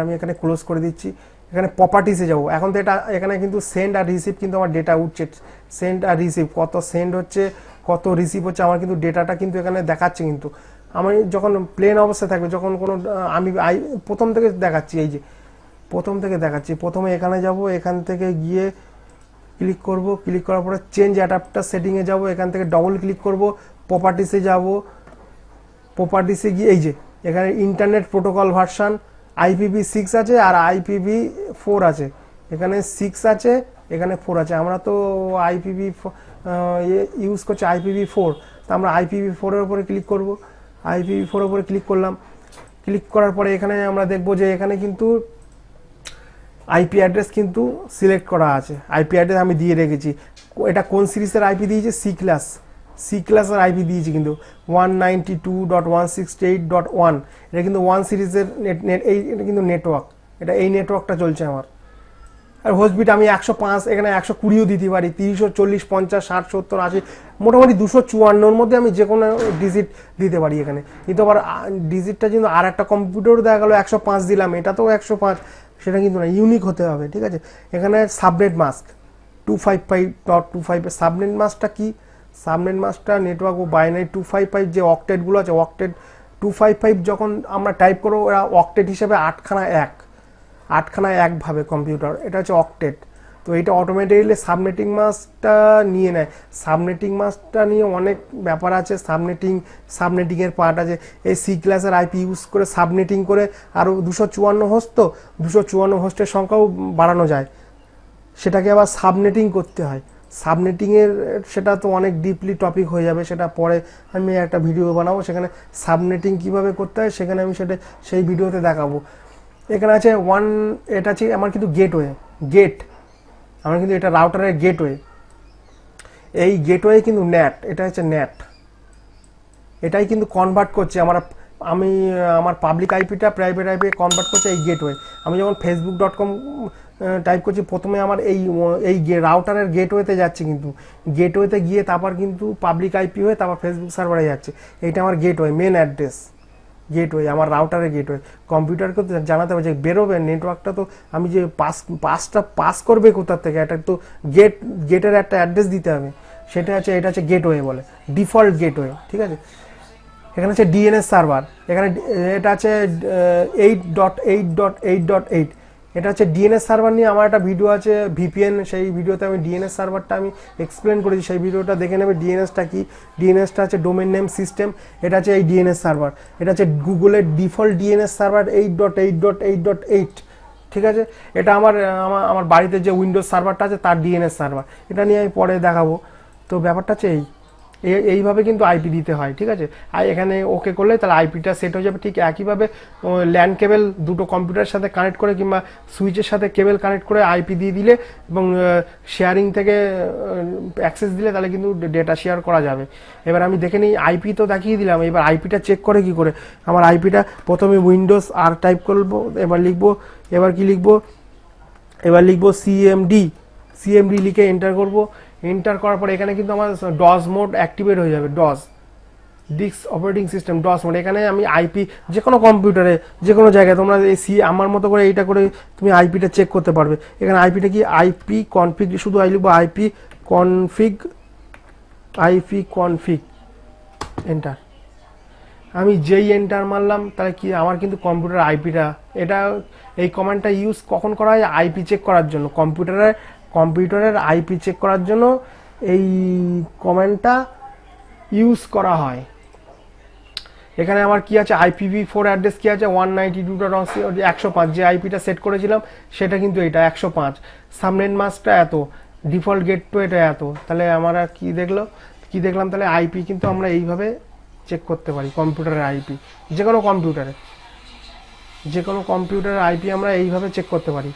আমি এখানে ক্লোজ করে দিচ্ছি, এখানে প্রপার্টিসে যাব। এখন তো এখানে কিন্তু সেন্ড আর রিসিভ কিন্তু আমার ডেটা উঠছে, সেন্ড আর রিসিভ, কত সেন্ড হচ্ছে কত রিসিভ হচ্ছে, আমার কিন্তু ডেটাটা কিন্তু এখানে দেখাচ্ছে। কিন্তু আমি যখন প্লেন অবস্থায় থাকবে, যখন কোনো আমি প্রথম থেকে দেখাচ্ছি, এই যে প্রথম থেকে দেখাচ্ছি, প্রথমে এখানে যাব, এখান থেকে গিয়ে ক্লিক করব, ক্লিক করার পরে চেঞ্জ অ্যাডাপ্টার সেটিংয়ে যাব, এখান থেকে ডবল ক্লিক করব, প্রপার্টিসে যাব, প্রপার্টিসে গিয়ে এই যে এখানে ইন্টারনেট প্রোটোকল ভার্সন IPv6 আছে আর IPv4 আছে, এখানে 6 আছে, এখানে 4 আছে, আমরা তো ইউজ করছি IPv4, তো আমরা IPv4 এর উপরে ক্লিক করব, IPv4 এর উপরে ক্লিক করলাম, ক্লিক করার পরে এখানে আমরা দেখব যে এখানে কিন্তু আইপি অ্যাড্রেস কিন্তু সিলেক্ট করা আছে, আইপি অ্যাড্রেস আমি দিয়ে রেখেছি, এটা কোন সিরিজের আইপি দিয়েছে, সি ক্লাস, সি ক্লাসের আইপি দিয়েছি কিন্তু 192.168.1, এটা কিন্তু 1 সিরিজের এটা কিন্তু নেটওয়ার্ক, এটা এই নেটওয়ার্কটা চলছে আমার। আর হোস্টবিট আমি 105, এখানে 120ও দিতে পারি, 30, 40, 50, 60, 70, 80, মোটামুটি 254-র মধ্যে আমি যে কোনো ডিজিট দিতে পারি এখানে। কিন্তু আবার ডিজিটটা কিন্তু আর একটা কম্পিউটারও দেখা গেলো 105 দিলাম, এটা তো 105, সেটা কিন্তু না, ইউনিক হতে হবে, ঠিক আছে। এখানে সাবনেট মাস্ক 255.25, সাবনেট মাস্কটা কি? সাবনেট মাস্কটা নেটওয়ার্ক ও বাইনারি 255 যে অক্টেটগুলো আছে, অক্টেট 255 যখন আমরা টাইপ করবো, ওরা অক্টেট হিসেবে 8খানা একভাবে কম্পিউটার, এটা হচ্ছে অক্টেট। তো এটা অটোমেটিক্যালি সাবনেটিং মাস্কটা নিয়ে নেয়। সাবনেটিং মাস্কটা নিয়ে অনেক ব্যাপার আছে, সাবনেটিংয়ের পার্ট আছে। এই সি ক্লাসের আইপি ইউজ করে সাবনেটিং করে আরও 254 হোস্ট, তো 254 হোস্টের সংখ্যাও বাড়ানো যায়, সেটাকে আবার সাবনেটিং করতে হয়। সাবনেটিংয়ের সেটা তো অনেক ডিপলি টপিক হয়ে যাবে, সেটা পরে আমি একটা ভিডিও বানাবো, সেখানে সাবনেটিং কিভাবে করতে হয় সেখানে আমি সেই ভিডিওতে দেখাবো। এখানে আছে এটা আছে আমার কিন্তু আমার কিন্তু এটা রাউটারের গেটওয়ে, এই গেটওয়ে কিন্তু এটা হচ্ছে ন্যাট, এটাই কিন্তু কনভার্ট করছে আমার পাবলিক আইপিটা প্রাইভেট আইপি কনভার্ট করছে এই গেটওয়ে। আমি যখন facebook.com টাইপ করছি, প্রথমে আমার এই রাউটারের গেটওয়েতে যাচ্ছে, কিন্তু গেটওয়েতে গিয়ে তারপর কিন্তু পাবলিক আইপি হয়ে তারপর ফেসবুক সার্ভারে যাচ্ছে। এইটা আমার গেটওয়ে, মেন অ্যাড্রেস গেটওয়ে, আমার রাউটারের গেটওয়ে। কম্পিউটারকে তো জানাতে হবে যে বেরোবে নেটওয়ার্কটা, তো আমি যে পাস করবে কোথার থেকে, এটা তো গেটের একটা অ্যাড্রেস দিতে হবে, এটা হচ্ছে গেটওয়ে বলে, ডিফল্ট গেটওয়ে, ঠিক আছে। এখানে হচ্ছে ডিএনএস সার্ভার, এখানে এটা আছে 8.8.8.8, এটা হচ্ছে ডিএনএস সার্ভার নিয়ে আমার একটা ভিডিও আছে ভিপিএন, সেই ভিডিওতে আমি ডিএনএস সার্ভারটা আমি এক্সপ্লেন করেছি, সেই ভিডিওটা দেখে নেবে। ডিএনএসটা কি? ডিএনএসটা হচ্ছে ডোমেন নেম সিস্টেম, এটা হচ্ছে এই ডিএনএস সার্ভার, এটা হচ্ছে গুগলের ডিফল্ট ডিএনএস সার্ভার 8.8.8.8, ঠিক আছে। এটা আমার বাড়িতে যে উইন্ডোজ সার্ভারটা আছে তার ডিএনএস সার্ভার, এটা নিয়ে আমি পরে দেখাবো। তো ব্যাপারটা হচ্ছে এইভাবে কিন্তু আইপি দিতে হয়, ঠিক আছে। আর এখানে ওকে করলে তাহলে আইপিটা সেট হয়ে যাবে। ঠিক একইভাবে ল্যান কেবল দুটো কম্পিউটারের সাথে কানেক্ট করে কিংবা সুইচের সাথে কেবল কানেক্ট করে আইপি দিয়ে দিলে এবং শেয়ারিং থেকে অ্যাক্সেস দিলে তাহলে কিন্তু ডেটা শেয়ার করা যাবে। এবার আমি দেখে নিই, আইপি তো দেখিয়ে দিলাম, এবার আইপিটা চেক করে কি করে। আমার আইপিটা প্রথমে উইন্ডোজ আর টাইপ করবো, এবার লিখবো সিএমডি লিখে এন্টার করবো। এন্টার করার পরে এখানে কিন্তু আমার ডস মোড অ্যাক্টিভেট হয়ে যাবে, disk operating system DOS mode. এখানে আমি আইপি যে কোনো কম্পিউটারে যে কোনো জায়গায় তোমরা আমার মতো করে এইটা করে তুমি আইপিটা চেক করতে পারবে। এখানে আইপিটা কি আইপি কনফিগ, শুধু লিখবো আইপি কনফিগ এন্টার। আমি যেই এন্টার মারলাম তাহলে কি আমার কিন্তু কম্পিউটার আইপিটা, এটা এই কমান্ডটা ইউজ কখন করা হয়? আইপি চেক করার জন্য, কম্পিউটারের আইপি চেক করার জন্য এই কমান্ডটা ইউজ করা হয়। এখানে আমার কি আছে, IPv4 অ্যাড্রেস কি আছে 192.168, যে আইপিটা সেট করেছিলাম সেটা কিন্তু এটা 105, সাবনেট মাস্কটা এত, ডিফল্ট গেট টু এটা এত। তাহলে আমরা কি দেখলাম তাহলে আইপি কিন্তু আমরা এইভাবে চেক করতে পারি, কম্পিউটারের আইপি যে কোনো কম্পিউটারের আইপি আমরা এইভাবে চেক করতে পারি,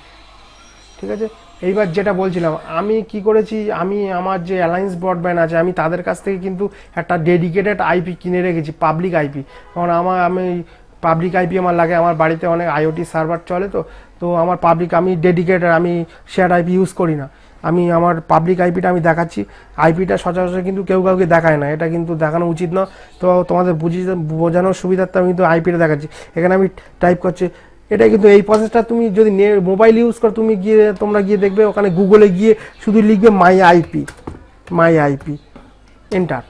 ঠিক আছে। এইবার যেটা বলছিলাম, আমি কি করেছি, আমার যে অ্যালায়েন্স ব্রডব্যান্ড আছে আমি তাদের কাছ থেকে কিন্তু একটা ডেডিকেটেড আইপি কিনে রেখেছি, পাবলিক আইপি। কারণ আমি পাবলিক আইপি আমার লাগে, আমার বাড়িতে অনেক আইওটি সার্ভার চলে, তো আমার আমি ডেডিকেটেড, আমি শেয়ার আইপি ইউজ করি না। আমার পাবলিক আইপিটা আমি দেখাচ্ছি। আইপিটা সচরাচর কিন্তু কেউ কাউকে দেখায় না, এটা কিন্তু দেখানো উচিত না। তো তোমাদের বোঝানোর সুবিধার্থে আমি কিন্তু আইপিটা দেখাচ্ছি। এখানে আমি টাইপ করছি, এটা কিন্তু এই প্রসেসটা তুমি যদি মোবাইল ইউজ করো, তোমরা গিয়ে দেখবে ওখানে গুগলে গিয়ে শুধু লিখবে মাই আইপি এন্টার।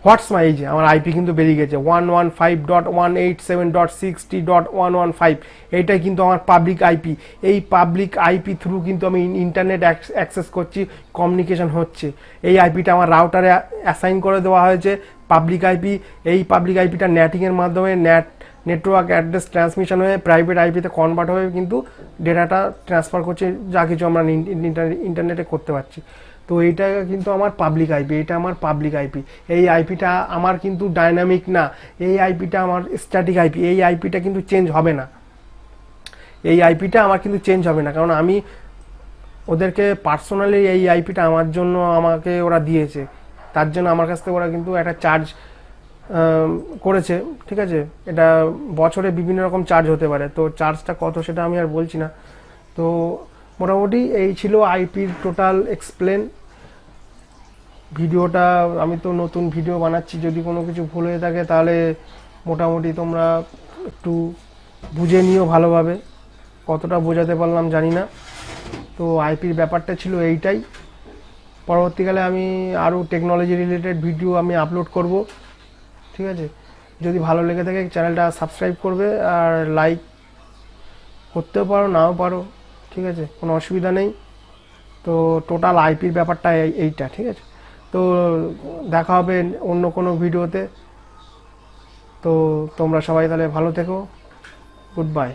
হোয়াটস মাই, এই যে আমার আইপি কিন্তু বেরিয়ে গেছে 115.187.60.115, এইটাই কিন্তু আমার পাবলিক আইপি। এই পাবলিক আইপি থ্রু কিন্তু আমি ইন্টারনেট অ্যাক্সেস করছি, কমিউনিকেশন হচ্ছে। এই আইপিটা আমার রাউটারে অ্যাসাইন করে দেওয়া হয়েছে পাবলিক আইপি। এই পাবলিক আইপিটা নেটিংয়ের মাধ্যমে নেটওয়ার্ক অ্যাড্রেস ট্রান্সমিশন হয়ে প্রাইভেট আইপিতে কনভার্ট হয়ে কিন্তু ডেটাটা ট্রান্সফার করছে, যা কিছু আমরা ইন্টারনেটে করতে পারছি। তো এইটা কিন্তু আমার পাবলিক আইপি, এটা আমার পাবলিক আইপি। এই আইপিটা আমার কিন্তু ডাইনামিক না, এই আইপিটা আমার স্ট্যাটিক আইপি। এই আইপিটা কিন্তু চেঞ্জ হবে না, কারণ আমি ওদেরকে পার্সোনালি এই আইপিটা আমাকে ওরা দিয়েছে। তার জন্য আমার কাছ থেকে ওরা কিন্তু একটা চার্জ করেছে, ঠিক আছে। এটা বছরে বিভিন্ন রকম চার্জ হতে পারে, তো চার্জটা কত সেটা আমি আর বলছি না। তো মোটামুটি এই ছিল আইপির টোটাল এক্সপ্লেন। ভিডিওটা আমি তো নতুন ভিডিও বানাচ্ছি, যদি কোনো কিছু ভুল হয়ে থাকে তাহলে মোটামুটি তোমরা একটু বুঝে নিও ভালোভাবে, কতটা বোঝাতে পারলাম জানি না। তো আইপির ব্যাপারটা ছিল এইটাই। পরবর্তীকালে আমি আরও টেকনোলজি রিলেটেড ভিডিও আমি আপলোড করব, ঠিক আছে। যদি ভালো লেগে থাকে চ্যানেলটা সাবস্ক্রাইব করবে, আর লাইক করতেও পারো নাও পারো, ঠিক আছে, কোনো অসুবিধা নেই। তো টোটাল আইপির ব্যাপারটা এইটা, ঠিক আছে। তো দেখা হবে অন্য কোনো ভিডিওতে। তো তোমরা সবাই তাহলে ভালো থেকো, গুড বাই।